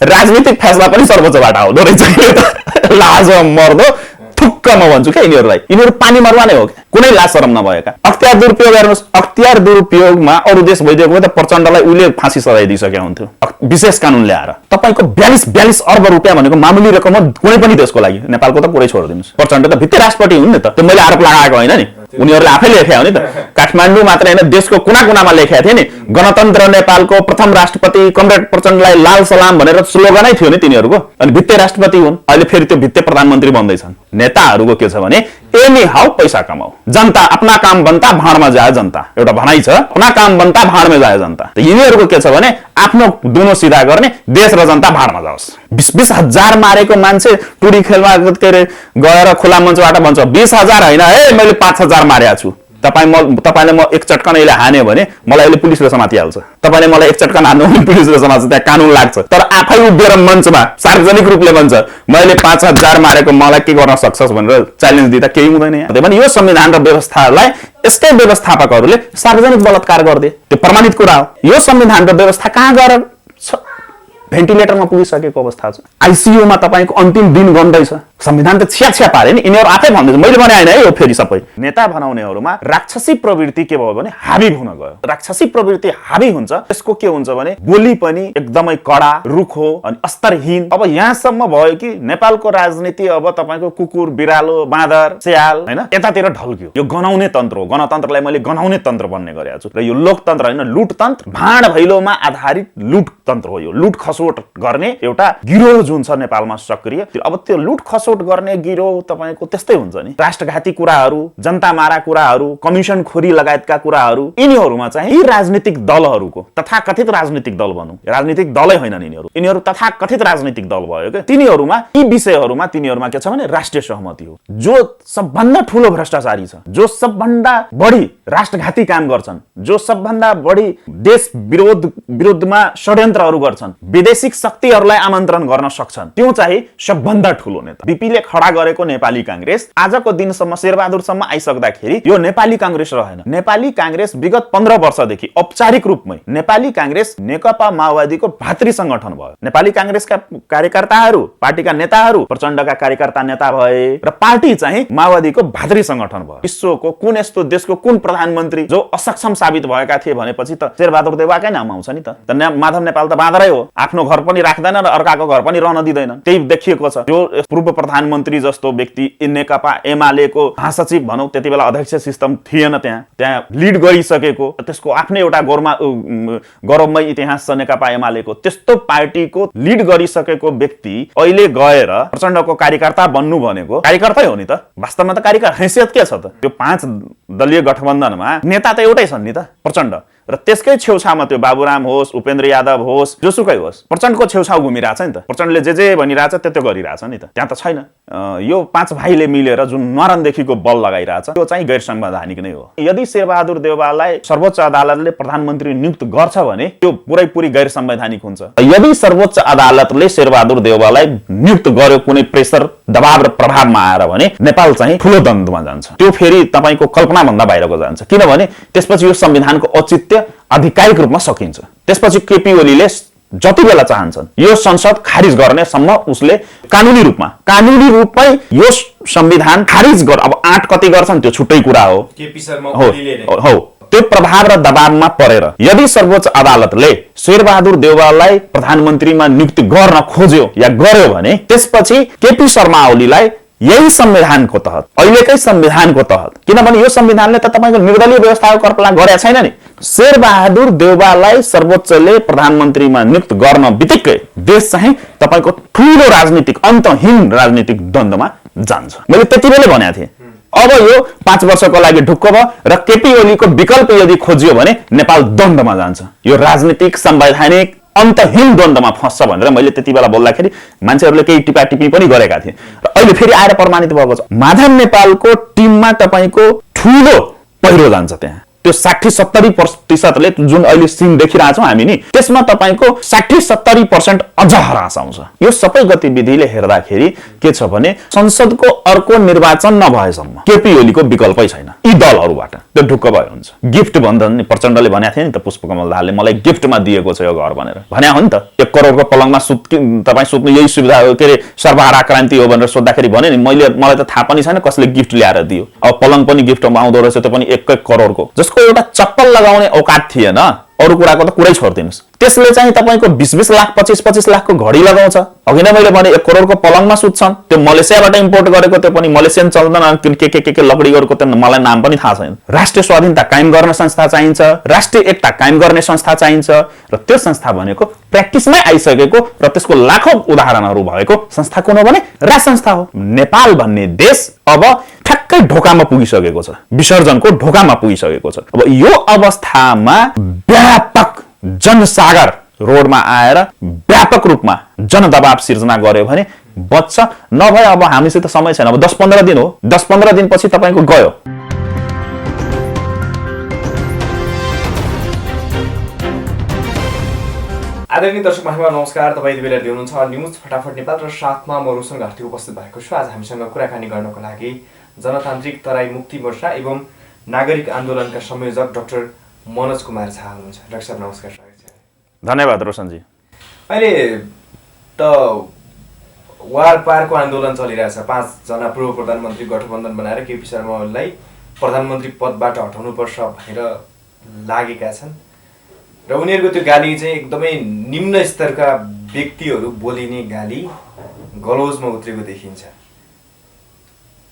राजनीतिक फैसला पनि सर्वोच्चबाट आउँदो रहेछ। लाज मर्दो थुक्क म भन्छु क्या यिनीहरूलाई। यिनीहरू पानी मरुवा नै हो क्या, कुनै लाज शरम नभएका। अख्तियार दुरुपयोग गर्नुहोस्। अख्तियार दुरुपयोगमा अरू देश भइदिएको भए त प्रचण्डलाई उहिले फाँसी सजाय दिइसकेको हुन्थ्यो विशेष कानुन ल्याएर। तपाईको 42 अर्ब रुपियाँ भनेको मामुली रकम हो कुनै पनि देशको लागि। नेपालको त कुरै छोडिदिनुहोस्। प्रचण्ड त भित्ते राष्ट्रपति हुन् नि त। त्यो मैले आरोप लगाएको होइन नि, उनीहरूले आफै लेखेका हो नि त। काठमाडौँ मात्र होइन देशको कुना कुनामा लेखेका थिए नि, गणतन्त्र नेपालको प्रथम राष्ट्रपति कमरेड प्रचण्डलाई लाल सलाम भनेर स्लोगनै थियो नि तिनीहरूको। अनि भित्ते राष्ट्रपति हुन्, अहिले फेरि त्यो भित्ते प्रधानमन्त्री बन्दैछन्। नेताहरूको के छ भने एनी हाउ पैसा कमाऊ, जनता अपना काम बनता भाँड में जाए जनता, एउटा भनाइ छ, अपना काम बनता भाँड में जाए जनता। यिनीहरूको के छ भने आफ्नो दुनो सिधा गर्ने, देश र जनता भाँडमा जाओस्। 20 हजार मारेको मान्छे टुडी खेलमा के अरे गएर खुला मञ्चबाट भन्छ 20,000 होइन है मैले 5,000 मारेको छु। तपाईले म एक चटकनैले हान्यो भने मलाई अहिले पुलिसले समातिहाल्छ। तपाईले मलाई एक चटकन हान्नु भने पुलिसले समात्छ, त्यहाँ कानुन लाग्छ। तर आफै उभिएर मञ्चमा सार्वजनिक रूपले भन्छ मैले 5,000 मारेको, मलाई के गर्न सक्छस् भनेर च्यालेन्ज दिँदा केही हुँदैन। त्यही पनि यो संविधान र व्यवस्थालाई यसकै व्यवस्थापकहरूले सार्वजनिक बलात्कार गर्दे, त्यो प्रमाणित कुरा हो। यो संविधान र व्यवस्था कहाँ गएर भेन्टिलेटरमा पुगिसकेको अवस्था छ। आइसियुमा तपाईको अन्तिम दिन गन्दैछ। संविधान त छ्या पारे नि। यिनीहरू आफै भन्दैछ, मैले भने हैन है यो फेरि सबै नेता बनाउनेहरूमा राक्षसी प्रवृत्ति के भयो भने हाबी हुन गयो। राक्षसी प्रवृत्ति हाबी हुन्छ, त्यसको के हुन्छ भने बोली पनि एकदमै कडा, रुखो अनि अस्तरहीन। अब यहाँसम्म भयो कि नेपालको राजनीति अब तपाईको कुकुर, बिरालो, बाँदर, स्याल हैन यतातिर ढल्क्यो। यो गनाउने तन्त्र हो। गणतन्त्रलाई मैले गनाउने तन्त्र भन्ने गरेको छु। र यो लोकतन्त्र हैन, लुटतन्त्र, भाँड भैलोमा आधारित लुटतन्त्र हो। यो लुट खसोट गर्ने एउटा गिरोह जुन छ नेपालमा सक्रिय, अब त्यो लुट खसोट गर्ने गिरोह तपाईको त्यस्तै हुन्छ नि। राष्ट्रघाती कुराहरू, जनता मारा कुराहरू, कमिसन खोरी लगायतका कुराहरू, यिनीहरूमा चाहिँ यी राजनीतिक दलहरूको तथाकथित राजनीतिक दल भनौं, राजनीतिक दलै होइनन् यिनीहरू तथाकथित राजनीतिक दल भयो के। तिनीहरूमा यी विषयहरूमा तिनीहरूमा के छ भने राष्ट्रिय सहमति हो। जो सबभन्दा ठूलो भ्रष्टाचारी छ, जो सबभन्दा बढी राष्ट्रघाती काम गर्छन्, जो सबभन्दा बढी देश विरोधमा षड्यन्त्रहरू गर्छन्, विदेशी शक्तिहरूलाई आमन्त्रण गर्न सक्छन्, त्यो चाहिँ सबभन्दा ठूलो नेता। बीपीले खडा गरेको नेपाली कांग्रेस आजको दिनसम्म शेरबहादुरसम्म आइसक्दाखेरि यो नेपाली कांग्रेस रहेन। नेपाली कांग्रेस विगत 15 वर्षदेखि औपचारिक रूपमै नेपाली कांग्रेस नेकपा माओवादीको भातृ संगठन भयो। नेपाली कांग्रेसका कार्यकर्ताहरू, पार्टीका नेताहरू प्रचण्डका कार्यकर्ता नेता भए र पार्टी चाहिँ माओवादीको भातृ संगठन भयो। विश्वको कुन यस्तो देशको कुन प्रधानमन्त्री जो असक्षम साबित भएका थिए भनेपछि त शेरबहादुर देउवाकै नाम आउँछ नि त। माधव नेपाल त बाँदरै हो, आफ्नो घर पनि राख्दैन र अर्काको घर पनि रहन दिँदैन। त्यही देखिएको छ। जो पूर्व प्रधानमन्त्री जस्तो व्यक्ति नेकपा एमालेको महासचिव भनौं, त्यति बेला अध्यक्ष सिस्टम थिएन, त्यहाँ लिड गरिसकेको, त्यसको आफ्नै एउटा गौरवमय इतिहास छ नेकपा एमालेको। त्यस्तो पार्टीको लिड गरिसकेको व्यक्ति अहिले गएर प्रचण्डको कार्यकर्ता बन्नु भनेको कार्यकर्तै हो नि त। वास्तवमा त कार्यकर्ता हैसियत के छ त? त्यो 5 दलीय गठबन्धनमा नेता त एउटै छन् नि त, प्रचण्ड। र त्यसकै छेउछाउमा त्यो बाबुराम होस्, उपेन्द्र यादव होस्, जोसुकै होस्, प्रचण्डको छेउछाउ घुमिरहेछ नि त। प्रचण्डले जे भनिरहेछ त्यो गरिरहेछ नि त। त्यहाँ त छैन। यो 5 भाइले मिलेर जुन नरनदेखिको बल लगाइरहेछ त्यो चाहिँ गैर संवैधानिक नै हो। यदि शेरबहादुर देउवालाई सर्वोच्च अदालतले प्रधानमन्त्री नियुक्त गर्छ भने त्यो पुरै गैर संवैधानिक हुन्छ। यदि सर्वोच्च अदालतले शेरबहादुर देउवालाई नियुक्त गर्यो कुनै प्रेसर, दबाव र प्रभावमा आएर भने नेपाल चाहिँ ठूलो द्वन्द्वमा जान्छ। त्यो फेरि तपाईको कल्पना भन्दा बाहिरको जान्छ। किनभने त्यसपछि यो संविधानको औचित्य आधिकारिक रूपमा सकिन्छ। त्यसपछि केपी ओलीले जति बेला चाहन्छन् यो संसद खारिज गर्ने सम्म उसले कानुनी रूपमै यो संविधान खारिज गर। अब 8 कति गर्छन् त्यो छुट्टै कुरा हो। केपी शर्मा हो त्यो प्रभाव र दबावमा परेर यदि सर्वोच्च अदालतले शेरबहादुर देउवालाई प्रधानमन्त्रीमा नियुक्त गर्न खोज्यो या गर्यो भने त्यसपछि केपी शर्मा ओलीलाई यही संविधानको तहत, अहिलेकै संविधानको तहत, किनभने यो संविधानले त तपाईको निर्दलीय व्यवस्थाको कल्पना गरेको छैन नि। शेरबहादुर देउवालाई सर्वोच्चले प्रधानमन्त्रीमा नियुक्त गर्न बित्तिकै देश चाहिँ तपाईको ठूलो राजनीतिक अन्तहीन राजनीतिक द्वन्द्वमा जान्छ। मैले त्यति बेला भनेको थिएँ। अब यो 5 वर्षको लागि ढुक्क भयो र केपी ओलीको विकल्प यदि खोजियो भने नेपाल द्वन्द्वमा जान्छ। यो राजनीतिक संवैधानिक अन्तहीन द्वन्द्वमा फस्छ भनेर मैले त्यति बेला बोल्दाखेरि मान्छेहरूले केही टिप्पणी पनि गरेका थिए र अहिले फेरि आएर प्रमाणित भएको छ। माधव नेपालको टिममा तपाईको ठूलो पहिरो जान्छ। त्यहाँ त्यो 60-70%ले जुन अहिले सिन देखिरहेछौँ हामी नि, त्यसमा तपाईँको 60-70% अझ ह्रास आउँछ। यो सबै गतिविधिले हेर्दाखेरि के छ भने संसदको अर्को निर्वाचन नभएसम्म केपी ओलीको विकल्पै छैन यी दलहरूबाट। त्यो ढुक्क भयो हुन्छ। गिफ्ट भन्दा नि प्रचण्डले भनेको थियो नि त, पुष्पकमल दाहालले मलाई गिफ्टमा दिएको छ यो घर भनेर भने हो नि त। 1 करोडको पलङमा तपाईँ सुत्नु यही सुविधा हो, के अरे सर्वहारा क्रान्ति हो भनेर सोद्धाखेरि भने नि मलाई त थाहा पनि छैन कसले गिफ्ट ल्याएर दियो। अब पलङ पनि गिफ्टमा आउँदो रहेछ, त्यो पनि 1 करोडको, जसको एउटा चप्पल लगाउने औकात थिएन। अरू कुराको त कुरै छोडिदिनुहोस्। त्यसले चाहिँ तपाईँको 20-20 लाख 25-25 लाखको घडी लगाउँछ। अघि नै मैले भने 1 करोडको पलङमा सुत्छन्। त्यो मलेसियाबाट इम्पोर्ट गरेको, त्यो पनि मलेसियन चल्दैन, के लकडीहरूको त मलाई नाम पनि थाहा छैन। राष्ट्रिय स्वाधीनता कायम गर्ने संस्था चाहिन्छ, राष्ट्रिय एकता कायम गर्ने संस्था चाहिन्छ, र त्यो संस्था भनेको प्र्याक्टिसमै आइसकेको र त्यसको लाखौं उदाहरणहरू भएको संस्था कुन हो भने राज संस्था हो। नेपाल भन्ने देश अब ठ्याक्कै ढोकामा पुगिसकेको छ, विसर्जनको ढोकामा पुगिसकेको छ। अब यो अवस्थामा व्यापक जनसागर रोडमा आएर व्यापक रूपमा जनदबाव सिर्जना गर्यो भने बच्छ। नभए अब हामीसित समय छैन। अब 10-15 दिन हो, 10-15 दिनपछि तपाईँको गयो। आदरणीय दर्शक महानुभाव नमस्कार। तपाईँ यति बेला हेर्नुहुन्छ न्युज फटाफट नेपाल र साथमा म रोशन घार्ती उपस्थित भएको छु। आज हामीसँग कुराकानी गर्नको लागि जनतान्त्रिक तराई मुक्ति मोर्चा एवं नागरिक आन्दोलनका संयोजक डाक्टर मनोज कुमार झा हुनुहुन्छ। डाक्टर साहब नमस्कार, स्वागत छ। धन्यवाद रोशनजी। अहिले त वार पारको आन्दोलन चलिरहेछ। 5 जना पूर्व प्रधानमन्त्री गठबन्धन बनाएर केपी शर्मा ओलीलाई प्रधानमन्त्री पदबाट हटाउनुपर्छ भनेर लागेका छन् र उनीहरूको त्यो गाली चाहिँ एकदमै निम्न स्तरका व्यक्तिहरू बोलिने गाली गलौजमा उत्रेको देखिन्छ।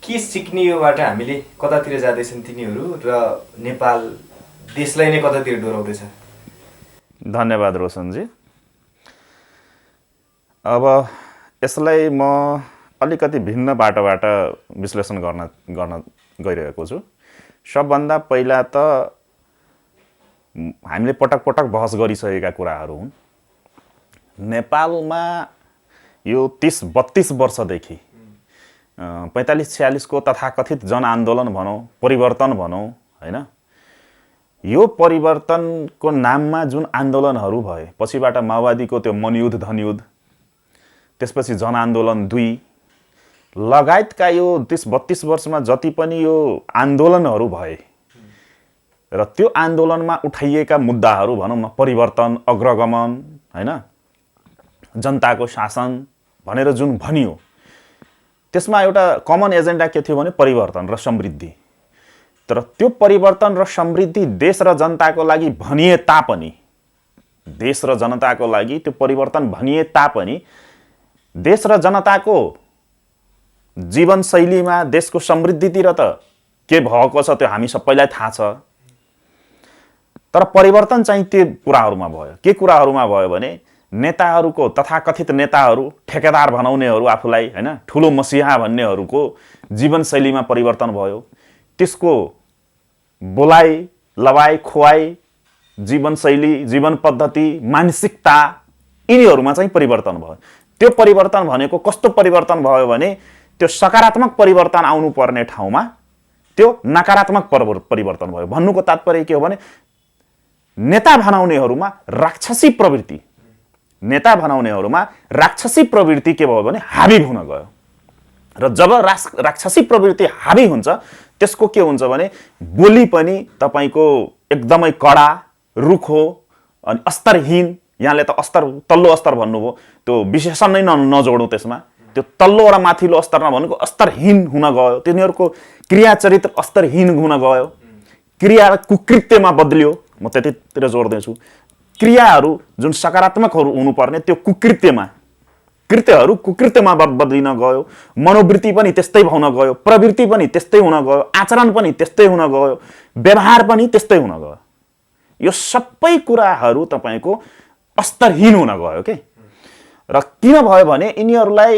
के सिक्ने योबाट हामीले? कतातिर जाँदैछन् तिनीहरू र नेपाल देशलाई नै कतातिर डोराउँदैछ? धन्यवाद रोशनजी। अब यसलाई म अलिकति भिन्न बाटोबाट विश्लेषण गर्न गइरहेको छु। सबभन्दा पहिला त हामीले पटक पटक बहस गरिसकेका कुराहरू हुन्। नेपालमा यो 30-32 वर्षदेखि 45-46 को तथाकथित जनआन्दोलन भनौँ, परिवर्तन भनौँ हैन, यो परिवर्तनको नाममा जुन आन्दोलनहरू भए, पछिबाट माओवादीको त्यो मनयुद्ध धनयुद्ध, त्यसपछि जनआन्दोलन 2 लगायतका यो 30-32 वर्षमा जति पनि यो आन्दोलनहरू भए र त्यो आन्दोलनमा उठाइएका मुद्दाहरू भनौँ न, परिवर्तन, अग्रगमन हैन, जनताको शासन भनेर जुन भनियो, त्यसमा एउटा कमन एजेन्डा के थियो भने परिवर्तन र समृद्धि। तर त्यो परिवर्तन र समृद्धि देश र जनताको लागि भनिए तापनि, देश र जनताको लागि त्यो परिवर्तन भनिए तापनि देश र जनताको जीवनशैलीमा, देशको समृद्धितिर त के भएको छ त्यो हामी सबैलाई थाहा छ। तर परिवर्तन चाहिँ त्यो कुराहरूमा भयो। के कुराहरूमा भयो भने नेताहरूको, तथाकथित नेताहरू, ठेकेदार बनाउनेहरू आफूलाई हैन, ठुलो मसिहा भन्नेहरूको जीवनशैलीमा परिवर्तन भयो। त्यसको बोलाइ, लवाई, खुवाई, जीवनशैली, जीवन पद्धति, मानसिकता, यिनीहरूमा चाहिँ परिवर्तन भयो। त्यो परिवर्तन भनेको कस्तो परिवर्तन भयो भने त्यो सकारात्मक परिवर्तन आउनुपर्ने ठाउँमा त्यो नकारात्मक परिवर्तन भयो। भन्नुको तात्पर्य के हो भने नेता बनाउनेहरूमा राक्षसी प्रवृत्ति, नेता बनाउनेहरूमा राक्षसी प्रवृत्ति के भयो भने हाबी हुन गयो। र जब राक्षसी प्रवृत्ति हाबी हुन्छ, त्यसको के हुन्छ भने बोली पनि तपाईको एकदमै कडा, रुखो अनि स्तरहीन। यहाँले त तल्लो स्तर भन्नुभयो, त्यो विशेषण नै नजोडौँ त्यसमा। त्यो तल्लो र माथिल्लो स्तरमा भनेको स्तरहीन हुन गयो। तिनीहरूको क्रिया चरित्र स्तरहीन हुन गयो। क्रिया कुकृत्यमा बदल्यो। म त्यतितिर जोड्दैछु। क्रियाहरू जुन सकारात्मकहरू हुनुपर्ने त्यो कृत्यहरू कुकृत्यमा बदलिन गयो। मनोवृत्ति पनि त्यस्तै हुन गयो, प्रवृत्ति पनि त्यस्तै हुन गयो, आचरण पनि त्यस्तै हुन गयो, व्यवहार पनि त्यस्तै हुन गयो। यो सबै कुराहरू तपाईको स्तरहीन हुन गयो के। र किन भयो भने यिनीहरूलाई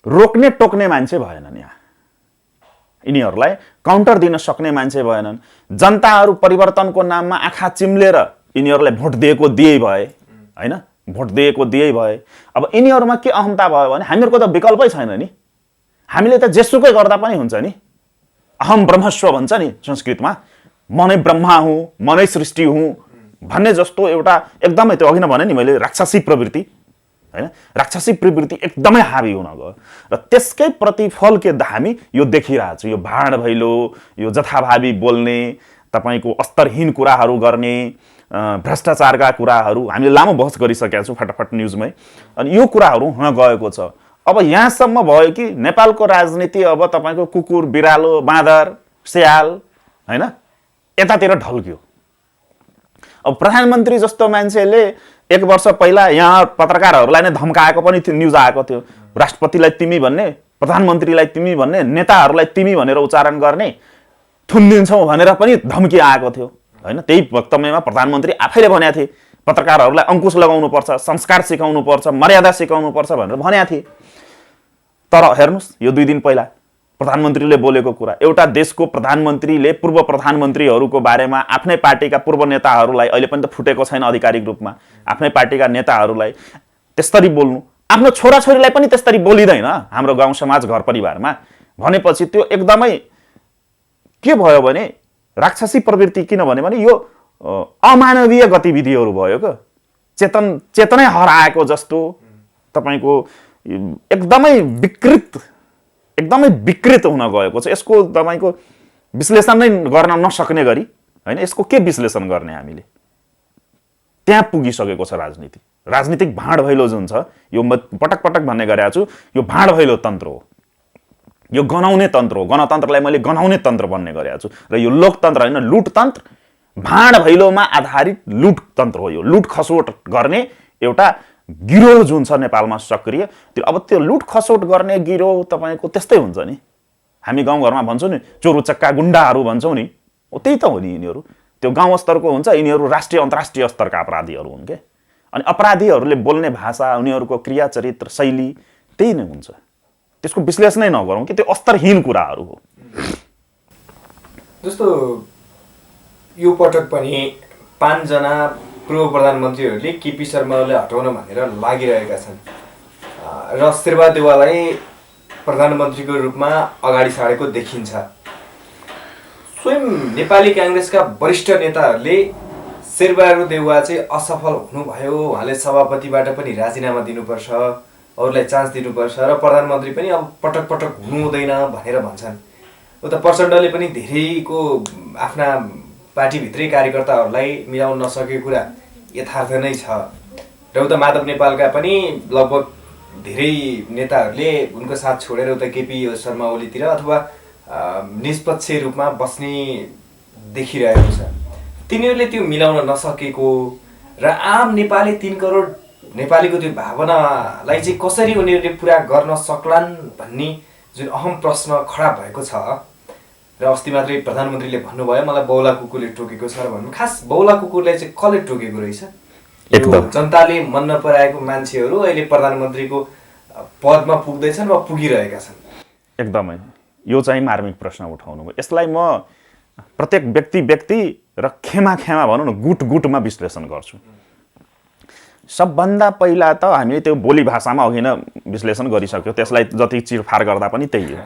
रोक्ने टोक्ने मान्छे भएनन्। यहाँ यिनीहरूलाई काउन्टर दिन सक्ने मान्छे भएनन्। जनताहरू परिवर्तनको नाममा आँखा चिम्लेर यिनीहरूलाई भोट दिएको दिए भए हैन, भोट दिएको दिए भए। अब यिनीहरूमा के अहमता भयो भने हामीहरूको त विकल्पै छैन नि, हामीले त जेसुकै गर्दा पनि हुन्छ नि, अहम ब्रह्मस्व भन्छ नि संस्कृतमा, म नै ब्रह्मा हुँ, म नै सृष्टि हुँ भन्ने जस्तो एउटा एकदमै, त्यो अघि नै भने नि मैले, राक्षसी प्रवृत्ति हैन, राक्षसी प्रवृत्ति एकदमै हावी हुन गयो र त्यसकै प्रतिफल के हामी यो देखिरहेको छु। यो भाड भैलो, यो जथाभावी बोल्ने, तपाईको स्तरहीन कुराहरू गर्ने, भ्रष्टाचारका कुराहरू हामीले लामो बहस गरिसकेका छौँ फटाफट न्युजमै। अनि यो कुराहरू हुन गएको छ। अब यहाँसम्म भयो कि नेपालको राजनीति अब तपाईको कुकुर, बिरालो, बाँदर, स्याल हैन यतातिर ढल्क्यो। अब प्रधानमन्त्री जस्तो मान्छेले 1 वर्ष पहिला यहाँ पत्रकारहरूलाई नै धम्काएको पनि न्युज आएको थियो। राष्ट्रपतिलाई तिमी भन्ने, प्रधानमन्त्रीलाई तिमी भन्ने, नेताहरूलाई तिमी भनेर उच्चारण गर्ने, थुनिदिन्छौँ भनेर पनि धम्की आएको थियो हैन। त्यही वक्तव्यमा प्रधानमन्त्री आफैले भनेका थिए पत्रकारहरूलाई अंकुश लगाउनुपर्छ, संस्कार सिकाउनुपर्छ, मर्यादा सिकाउनुपर्छ भनेर भनेका थिए। तर हेर्नुस् यो 2 दिन पहिला प्रधानमन्त्रीले बोलेको कुरा, एउटा देशको प्रधानमन्त्रीले पूर्व प्रधानमन्त्रीहरूको बारेमा आफ्नै पार्टीका पूर्व नेताहरूलाई, अहिले पनि त फुटेको छैन आधिकारिक रूपमा, आफ्नै पार्टीका नेताहरूलाई त्यसरी बोल्नु, आफ्नो छोराछोरीलाई पनि त्यसरी बोलिदैन हाम्रो गाउँ समाज घर परिवारमा भनेपछि त्यो एकदमै के भयो भने राक्षसी प्रवृत्ति। किनभने भने यो अमानवीय गतिविधिहरू भयो के, चेतनै हराएको जस्तो तपाईको एकदमै विकृत हुन गएको छ। यसको तपाईको विश्लेषण नै गर्न नसक्ने गरी हैन, यसको के विश्लेषण गर्ने हामीले, त्यहाँ पुगिसकेको छ राजनीति। राजनीतिक भाँड भैलो जुन छ, यो पटक पटक भन्ने गरेको छु, यो भाँड भैलो तन्त्र हो, यो गनाउने तन्त्र हो। गणतन्त्रलाई मैले गनाउने तन्त्र भन्ने गरेको छु र यो लोकतन्त्र हैन, लुटतन्त्र, भाँड भैलोमा आधारित लुटतन्त्र हो। यो लुट खसोट गर्ने एउटा गिरोह जुन छ नेपालमा सक्रिय, त्यो अब त्यो लुट खसोट गर्ने गिरोह तपाईको त्यस्तै हुन्छ नि। हामी गाउँघरमा भन्छौँ नि चोरु चक्का गुण्डाहरू भन्छौँ नि, त्यही त हो नि यिनीहरू। त्यो गाउँ स्तरको हुन्छ, यिनीहरू राष्ट्रिय अन्तर्राष्ट्रिय स्तरका अपराधीहरू हुन् के। अनि अपराधीहरूले बोल्ने भाषा, उनीहरूको क्रिया चरित्र शैली त्यही नै हुन्छ। त्यसको विश्लेषणै नगरौँ कि त्यो स्तरहीन कुराहरू हो। जस्तो यो पटक पनि 5 जना पूर्व प्रधानमन्त्रीहरूले केपी शर्मालाई हटाउन भनेर लागिरहेका छन् र शेरबहादुर देउवालाई प्रधानमन्त्रीको रूपमा अगाडि सारेको देखिन्छ। स्वयं नेपाली काङ्ग्रेसका वरिष्ठ नेताहरूले शेरबहादुर देउवा चाहिँ असफल हुनुभयो, उहाँले सभापतिबाट पनि राजीनामा दिनुपर्छ, अरूलाई चान्स दिनुपर्छ र प्रधानमन्त्री पनि अब पटक पटक हुनु हुँदैन भनेर भन्छन्। उता प्रचण्डले पनि धेरैको आफ्ना पार्टीभित्रै कार्यकर्ताहरूलाई मिलाउन नसकेको कुरा यथार्थ नै छ र उता माधव नेपालका पनि लगभग धेरै नेताहरूले उनको साथ छोडेर उता केपी शर्मा ओलीतिर अथवा निष्पक्ष रूपमा बस्ने देखिरहेको छ। तिनीहरूले त्यो मिलाउन नसकेको र आम नेपाली 3 करोड नेपालीको त्यो भावनालाई चाहिँ कसरी उनीहरूले पुरा गर्न सक्लान् भन्ने जुन अहम प्रश्न खडा भएको छ। र अस्ति मात्रै प्रधानमन्त्रीले भन्नुभयो मलाई बौला कुकुरले टोकेको छ र भन्नु, खास बौला कुकुरलाई चाहिँ कसले टोकेको रहेछ? जनताले मन नपराएको मान्छेहरू अहिले प्रधानमन्त्रीको पदमा पुग्दैछन् वा पुगिरहेका छन्। एकदमै यो चाहिँ मार्मिक प्रश्न उठाउनु भयो। यसलाई म प्रत्येक व्यक्ति र खेमा भनौँ न गुटमा विश्लेषण गर्छु। सबभन्दा पहिला त हामीले त्यो बोली भाषामा अघि नै विश्लेषण गरिसक्यो, त्यसलाई जति चिरफार गर्दा पनि त्यही हो।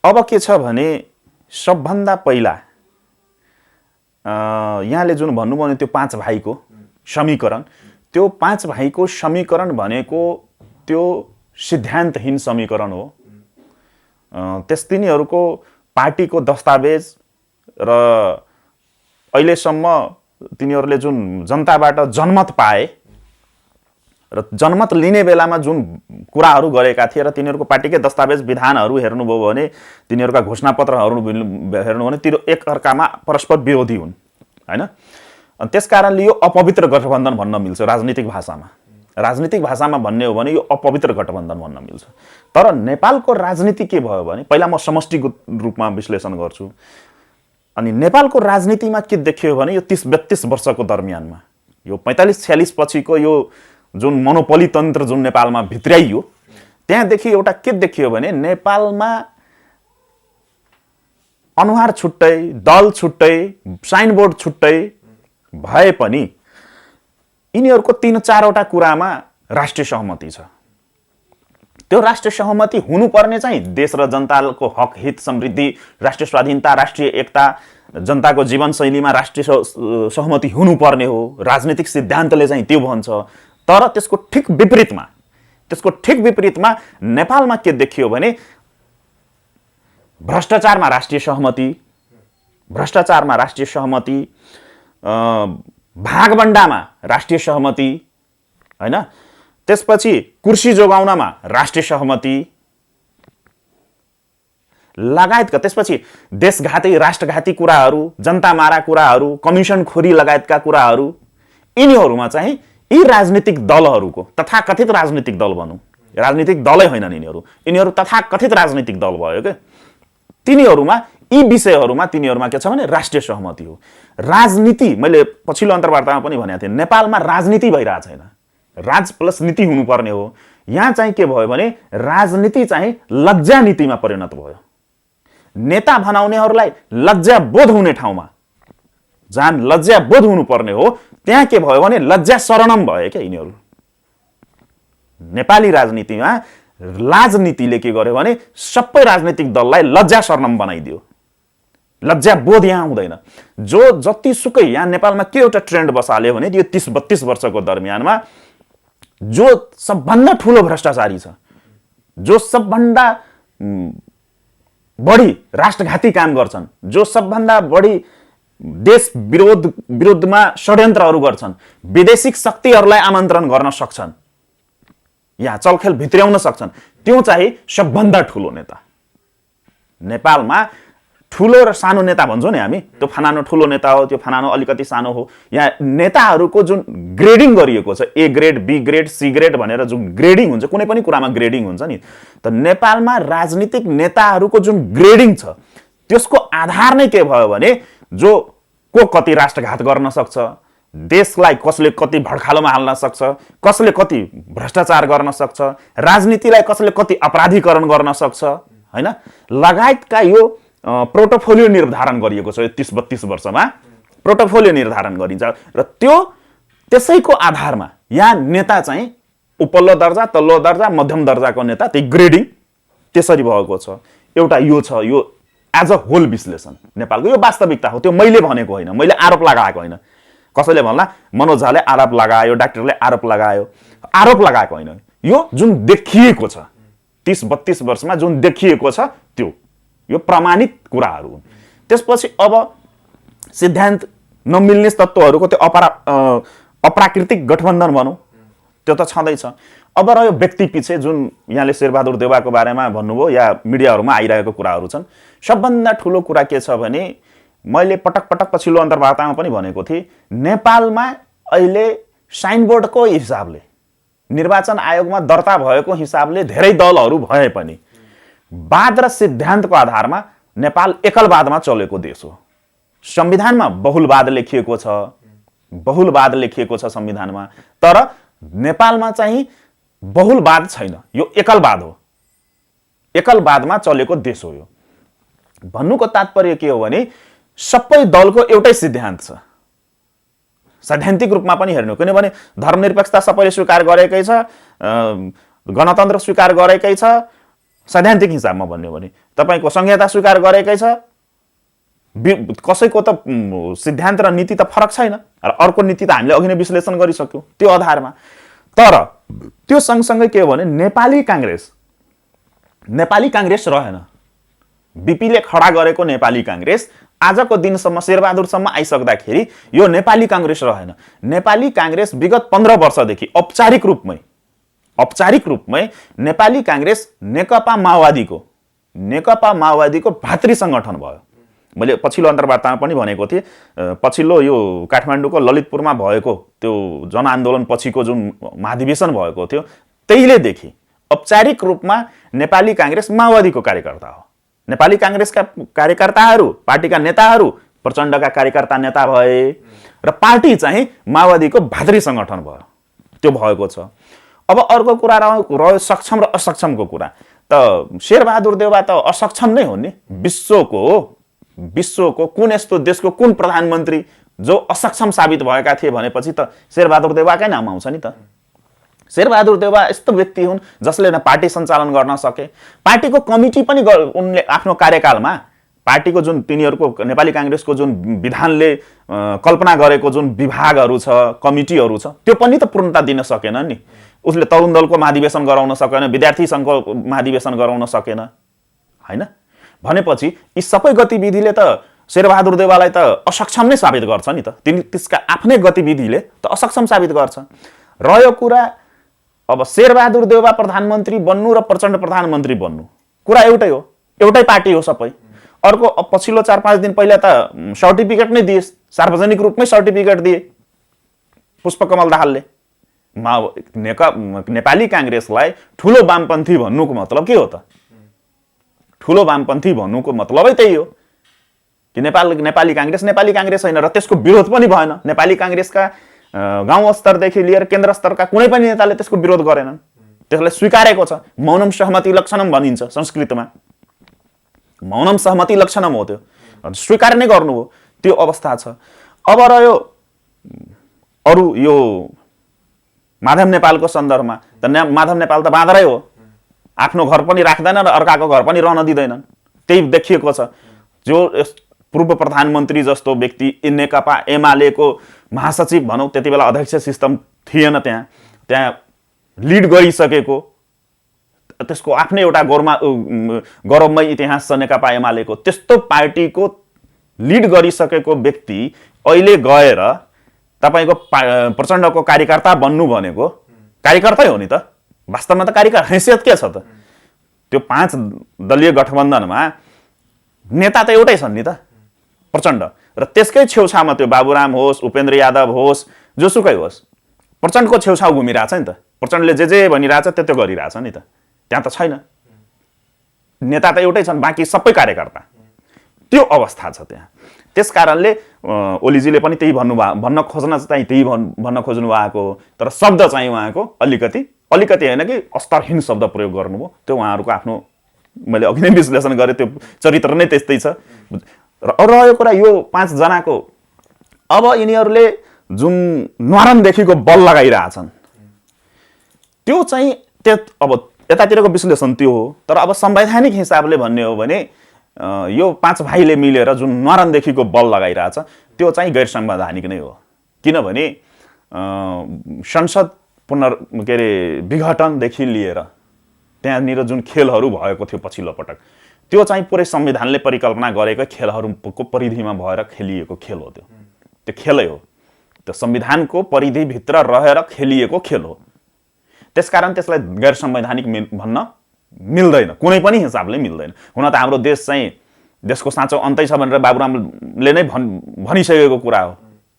अब के छ भने सबभन्दा पहिला यहाँले जुन भन्नुभयो नि त्यो 5 भाइको समीकरण, त्यो 5 भाइको समीकरण भनेको त्यो सिद्धान्तहीन समीकरण हो। तिनीहरूको पार्टीको दस्तावेज र अहिलेसम्म तिनीहरूले जुन जनताबाट जनमत पाए र जनमत लिने बेलामा जुन कुराहरू गरेका थिए र तिनीहरूको पार्टीकै दस्तावेज विधानहरू हेर्नुभयो भने तिनीहरूका घोषणापत्रहरू हेर्नु भने ती एक अर्कामा परस्पर विरोधी हुन् हैन। अनि त्यसकारणले यो अपवित्र गठबन्धन भन्न मिल्छ राजनीतिक भाषामा। राजनीतिक भाषामा भन्ने हो भने यो अपवित्र गठबन्धन भन्न मिल्छ। तर नेपालको राजनीति के भयो भने पहिला म समष्टिको रूपमा विश्लेषण गर्छु। अनि नेपालको राजनीतिमा के देखियो भने यो 30-32 वर्षको दरमियानमा यो 45-46 पछिको यो जुन मोनोपोली तन्त्र जुन नेपालमा भित्र्याइयो त्यहाँदेखि एउटा के देखियो भने नेपालमा अनुहार छुट्टै, दल छुट्टै, साइनबोर्ड छुट्टै भए पनि यिनीहरूको 3-4 वटा कुरामा राष्ट्रिय सहमति छ। त्यो राष्ट्रिय सहमति हुनुपर्ने चाहिँ देश र जनताको हक हित समृद्धि राष्ट्रिय स्वाधीनता राष्ट्रिय एकता जनताको जीवनशैलीमा राष्ट्रिय सहमति हुनुपर्ने हो राजनीतिक सिद्धान्तले चाहिँ त्यो भन्छ तर त्यसको ठिक विपरीतमा नेपालमा के देखियो भने भ्रष्टाचारमा राष्ट्रिय सहमति भागबण्डामा राष्ट्रिय सहमति हैन त्यसपछि कुर्सी जोगाउनमा राष्ट्रिय सहमति लगायतका त्यसपछि देशघाती राष्ट्रघाती कुराहरू जनता मारा कुराहरू कमिसन खोरी लगायतका कुराहरू यिनीहरूमा चाहिँ यी राजनीतिक दलहरूको तथाकथित राजनीतिक दल भनौं राजनीतिक दलै होइनन् यिनीहरू तथाकथित राजनीतिक दल भयो के तिनीहरूमा यी विषयहरूमा तिनीहरूमा के छ भने राष्ट्रिय सहमति हो राजनीति मैले पछिल्लो अन्तर्वार्तामा पनि भनेको थिएँ नेपालमा राजनीति भइरहेको छैन राज प्लस नीति हुनुपर्ने हो यहाँ चाहिँ के भयो भने राजनीति चाहिँ लज्जा नीतिमा परिणत भयो नेता बनाउनेहरूलाई लज्जा बोध हुने ठाउँमा जहाँ लज्जा बोध हुनुपर्ने हो त्यहाँ के भयो भने लज्जा शरणम भयो क्या यिनीहरू नेपाली राजनीतिमा राजनीतिले के गर्यो भने सबै राजनीतिक दललाई लज्जा शरणम बनाइदियो लज्जा बोध यहाँ हुँदैन जो जतिसुकै यहाँ नेपालमा के एउटा ट्रेन्ड बसाल्यो भने यो 30-32 वर्षको दरमियानमा जो सबभन्दा ठुलो भ्रष्टाचारी छ जो सबभन्दा बढी राष्ट्रघाती काम गर्छन् जो सबभन्दा बढी देश विरुद्धमा षड्यन्त्रहरू गर्छन् विदेशिक शक्तिहरूलाई आमन्त्रण गर्न सक्छन् यहाँ चलखेल भित्र्याउन सक्छन् त्यो चाहिँ सबभन्दा ठुलो नेता नेपालमा ठुलो र सानो नेता भन्छौँ नि हामी त्यो फलानो ठुलो नेता हो त्यो फलानो अलिकति सानो हो यहाँ नेताहरूको जुन ग्रेडिङ गरिएको छ A grade B grade C grade भनेर जुन ग्रेडिङ हुन्छ कुनै पनि कुरामा ग्रेडिङ हुन्छ नि त नेपालमा राजनीतिक नेताहरूको जुन ग्रेडिङ छ त्यसको आधार नै के भयो भने जो को कति राष्ट्रघात गर्न सक्छ देशलाई कसले कति भड्खालोमा हाल्न सक्छ कसले कति भ्रष्टाचार गर्न सक्छ राजनीतिलाई कसले कति अपराधीकरण गर्न सक्छ हैन लगायतका यो प्रोटोफोलियो निर्धारण गरिएको छ 30-32 वर्षमा प्रोटोफोलियो निर्धारण गरिन्छ र त्यसैको आधारमा यहाँ नेता चाहिँ उपल्लो दर्जा तल्लो दर्जा मध्यम दर्जाको नेता त्यही ग्रेडिङ त्यसरी भएको छ एउटा यो छ यो एज अ होल विश्लेषण नेपालको यो वास्तविकता हो त्यो मैले भनेको होइन मैले आरोप लगाएको होइन कसैले भन्ला मनोज झाले आरोप लगायो डाक्टरले आरोप लगाएको होइन यो जुन देखिएको छ 30-32 वर्षमा जुन देखिएको छ त्यो यो प्रमाणित कुराहरू हुन् त्यसपछि अब सिद्धान्त नमिल्ने तत्त्वहरूको त्यो अप्राकृतिक गठबन्धन भनौँ त्यो त छँदैछ अब रह्यो व्यक्ति पछि जुन यहाँले शेरबहादुर देउवाको बारेमा भन्नुभयो या मिडियाहरूमा आइरहेको कुराहरू छन् सबभन्दा ठुलो कुरा के छ भने मैले पटक पछिल्लो अन्तर्वार्तामा पनि भनेको थिएँ नेपालमा अहिले साइनबोर्डको हिसाबले निर्वाचन आयोगमा दर्ता भएको हिसाबले धेरै दलहरू भए पनि वाद र सिद्धान्तको आधारमा नेपाल एकलवादमा चलेको देश हो संविधानमा बहुलवाद लेखिएको छ संविधानमा तर नेपालमा चाहिँ बहुलवाद छैन यो एकलवाद हो एकलवादमा चलेको देश हो यो भन्नुको तात्पर्य के हो भने सबै दलको एउटै सिद्धान्त छ सैद्धान्तिक रूपमा पनि हेर्नु किनभने धर्मनिरपेक्षता सबैले स्वीकार गरेकै छ गणतन्त्र स्वीकार गरेकै छ सैद्धान्तिक हिसाबमा भन्यो भने तपाईको संहिता स्वीकार गरेकै छ कसैको त सिद्धान्त र नीति त फरक छैन र अर्को नीति त हामीले अघि नै विश्लेषण गरिसक्यौं त्यो आधारमा तर त्यो सँगसँगै के हो भने नेपाली कांग्रेस रहेन बीपीले खडा गरेको नेपाली कांग्रेस आजको दिनसम्म शेरबहादुरसम्म आइसक्दाखेरि यो नेपाली कांग्रेस रहेन नेपाली कांग्रेस विगत 15 वर्षदेखि औपचारिक रूपमै नेपाली कांग्रेस नेकपा माओवादीको भातृ संगठन भयो मैले पछिल्लो अन्तर्वार्तामा पनि भनेको थिएँ पछिल्लो यो काठमाडौँको ललितपुरमा भएको त्यो जनआन्दोलन पछिको जुन महाधिवेशन भएको थियो त्यहिलेदेखि औपचारिक रूपमा नेपाली कांग्रेस माओवादीको कार्यकर्ता हो नेपाली कांग्रेसका कार्यकर्ताहरू पार्टीका नेताहरू प्रचण्डका कार्यकर्ता नेता भए र पार्टी चाहिँ माओवादीको भातृ संगठन भयो त्यो भएको छ अब अर्को कुरा रह्यो सक्षम र असक्षमको कुरा त शेरबहादुर देउवा त असक्षम नै हो नि विश्वको कुन यस्तो देशको कुन प्रधानमन्त्री जो असक्षम साबित भएका थिए भनेपछि त शेरबहादुर देउवाकै नाम आउँछ नि त शेरबहादुर देउवा यस्तो व्यक्ति हुन् जसले न पार्टी सञ्चालन गर्न सके, पार्टीको कमिटी पनि उनले आफ्नो कार्यकालमा पार्टीको जुन तिनीहरूको नेपाली कांग्रेसको जुन विधानले कल्पना गरेको जुन विभागहरू छ, कमिटीहरू छ, त्यो पनि त पूर्णता दिन सकेन नि। उसले तरुण दलको महाधिवेशन गराउन सकेन, विद्यार्थी संघको महाधिवेशन गराउन सकेन, हैन? भनेपछि यी सबै गतिविधिले त शेरबहादुर देउवालाई त असक्षम नै साबित गर्छ नि त। त्यसका आफ्नै गतिविधिले त असक्षम साबित गर्छ। रह्यो कुरा अब शेरबहादुर देउवा प्रधानमन्त्री बन्नु र प्रचण्ड प्रधानमन्त्री बन्नु, कुरा एउटै हो, एउटै पार्टी हो सबै। अर्को पछिल्लो 4-5 दिन पहिला त सर्टिफिकेट नै दिए, सार्वजनिक रूपमै सर्टिफिकेट दिए पुष्पकमल दाहालले। नेपाली कांग्रेसलाई ठुलो वामपन्थी भन्नुको मतलब के हो त? ठुलो वामपन्थी भन्नुको मतलबै त्यही हो कि नेपाली कांग्रेस हैन र त्यसको विरोध पनि भएन। नेपाली कांग्रेसका गाउँ स्तरदेखि लिएर केन्द्र स्तरका कुनै पनि नेताले त्यसको विरोध गरेनन्, त्यसलाई स्वीकारेको छ। मौनम सहमति लक्षणम भनिन्छ संस्कृतमा, मौनम सहमति लक्षणम हो, त्यो स्वीकार नै गर्नु हो, त्यो अवस्था छ। अब रह्यो अरु यो माधव नेपालको सन्दर्भमा त माधव नेपाल त बाँदरै हो, आफ्नो घर पनि राख्दैन र अर्काको घर पनि रहन दिँदैनन्, त्यही देखिएको छ। जो पूर्व प्रधानमन्त्री जस्तो व्यक्ति नेकपा एमालेको महासचिव भनौँ, त्यति बेला अध्यक्ष सिस्टम थिएन, त्यहाँ लिड गरिसकेको, त्यसको आफ्नै एउटा गौरवमय इतिहास छ नेकपा एमालेको। त्यस्तो पार्टीको लिड गरिसकेको व्यक्ति अहिले गएर तपाईको प्रचण्डको कार्यकर्ता बन्नु भनेको कार्यकर्तै हो नि त, वास्तवमा त कार्यकर्ता हैसियत के छ त? त्यो 5 दलीय गठबन्धनमा नेता त एउटै छन् नि त, प्रचण्ड, र त्यसकै छेउछाउमा त्यो बाबुराम होस्, उपेन्द्र यादव होस्, जोसुकै होस्, प्रचण्डको छेउछाउ घुमिरहेछ नि त। प्रचण्डले जे भनिरहेछ त्यो गरिरहेछ नि त, त्यहाँ त छैन, नेता त एउटै छन्, बाँकी सबै कार्यकर्ता। त्यो अवस्था छ त्यहाँ। त्यस कारणले ओलीजीले पनि त्यही भन्न खोज्नु भएको, तर शब्द चाहिँ उहाँको अलिकति हैन कि अस्तरहीन शब्द प्रयोग गर्नुभयो। त्यो उहाँहरूको आफ्नो, मैले अघि नै विश्लेषण गरेँ, त्यो चरित्र नै त्यस्तै छ। र रह्यो कुरा यो 5 जनाको, अब यिनीहरूले जुन न्वारानदेखिको बल लगाइरहेछन् त्यो चाहिँ अब यतातिरको विश्लेषण त्यो हो। तर अब संवैधानिक हिसाबले भन्ने हो भने यो 5 भाइले मिलेर जुन न्वारानदेखिको बल लगाइरहेछ त्यो चाहिँ गैर संवैधानिक नै हो। किनभने संसद विघटनदेखि लिएर त्यहाँनिर जुन खेलहरू भएको थियो पछिल्लो पटक, त्यो चाहिँ पुरै संविधानले परिकल्पना गरेको खेलहरूको परिधिमा भएर खेलिएको खेल हो। त्यो खेलै हो, त्यो संविधानको परिधिभित्र रहेर खेलिएको खेल हो। त्यसकारण त्यसलाई गैर संवैधानिक भन्न मिल्दैन, कुनै पनि हिसाबले मिल्दैन। हुन त हाम्रो देश चाहिँ देशको साँचो अन्तै छ भनेर बाबुरामले नै भनिसकेको कुरा हो।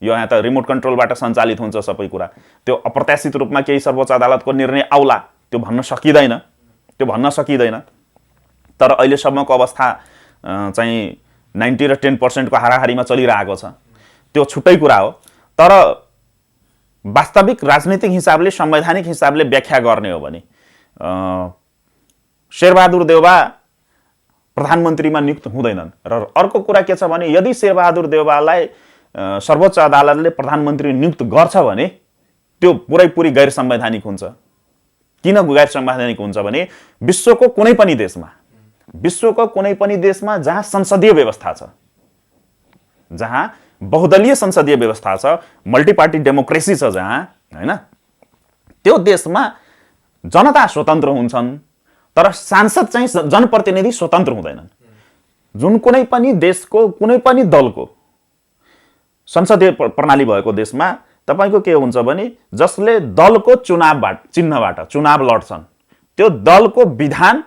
यो यहाँ त रिमोट कन्ट्रोलबाट सञ्चालित हुन्छ सबै कुरा, त्यो अप्रत्याशित रूपमा केही सर्वोच्च अदालतको निर्णय आउला त्यो भन्न सकिँदैन। तर अहिलेसम्मको अवस्था चाहिँ 90 र 10% को हाराहारीमा चलिरहेको छ, त्यो छुट्टै कुरा हो। तर वास्तविक राजनीतिक हिसाबले, संवैधानिक हिसाबले व्याख्या गर्ने हो भने शेरबहादुर देउवा प्रधानमन्त्रीमा नियुक्त हुँदैनन्। र अर्को कुरा के छ भने यदि शेरबहादुर देउवालाई सर्वोच्च अदालतले प्रधानमन्त्री नियुक्त गर्छ भने त्यो पुरै गैर संवैधानिक हुन्छ। किन गैर संवैधानिक हुन्छ भने विश्वको कुनै पनि देशमा जहाँ संसदीय व्यवस्था छ, जहाँ बहुदलीय संसदीय व्यवस्था छ, मल्टिपार्टी डेमोक्रेसी छ जहाँ, हैन, त्यो देशमा जनता स्वतन्त्र हुन्छन् तर सांसद चाहिँ जनप्रतिनिधि स्वतन्त्र हुँदैनन्। जुन कुनै पनि देशको कुनै पनि दलको संसदीय प्रणाली भएको देशमा तपाईको के हुन्छ भने जसले दलको चिन्हबाट चुनाव लड्छन् त्यो दलको विधान,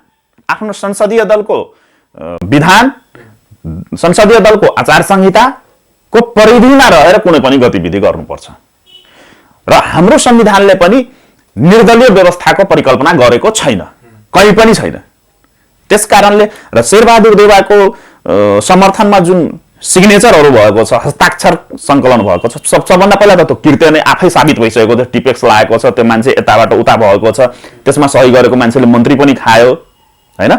आफ्नो संसदीय दलको आचार संहिताको परिधिमा रहेर कुनै पनि गतिविधि गर्नुपर्छ। र हाम्रो संविधानले पनि निर्दलीय व्यवस्थाको परिकल्पना गरेको छैन, कहीँ पनि छैन। त्यसकारणले र शेरबहादुर देउवाको समर्थनमा जुन सिग्नेचरहरू भएको छ, हस्ताक्षर सङ्कलन भएको छ, सबभन्दा पहिला त त्यो कृत्य नै आफै साबित भइसकेको छ। टिपेक्स लागेको छ, त्यो मान्छे यताबाट उता भएको छ, त्यसमा सही गरेको मान्छेले मन्त्री पनि खायो, हैन,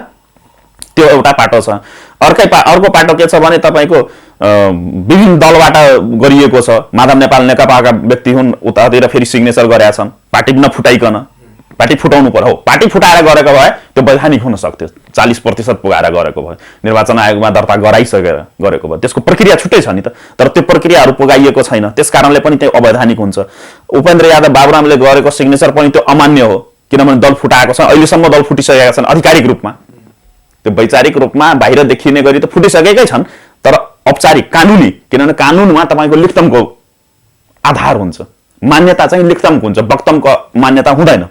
त्यो एउटा पाटो छ। अर्को पाटो के छ भने तपाईको विभिन्न दलबाट गरिएको छ। माधव नेपाल नेकपाका व्यक्ति हुन्, उतातिर फेरि सिग्नेचर गरेका छन्। पार्टी नफुटाइकन, पार्टी फुटाउनु पर्यो, पार्टी फुटाएर गरेको भए त्यो वैधानिक हुन सक्थ्यो। 40% पुगाएर गरेको भए, निर्वाचन आयोगमा दर्ता गराइसकेर गरेको भए त्यसको प्रक्रिया छुट्टै छ नि त। तर त्यो प्रक्रियाहरू पुगाइएको छैन, त्यस कारणले पनि त्यो अवैधानिक हुन्छ। उपेन्द्र यादव बाबुरामले गरेको सिग्नेचर पनि त्यो अमान्य हो, किनभने दल फुटाएको छ, अहिलेसम्म दल फुटिसकेका छन् आधिकारिक रूपमा। त्यो वैचारिक रूपमा बाहिर देखिने गरी त फुटिसकेकै छन्, तर औपचारिक कानुनी, किनभने कानुनमा तपाईँको लिखितमको आधार हुन्छ, मान्यता चाहिँ लिखितमको हुन्छ, वक्तमको मान्यता हुँदैन।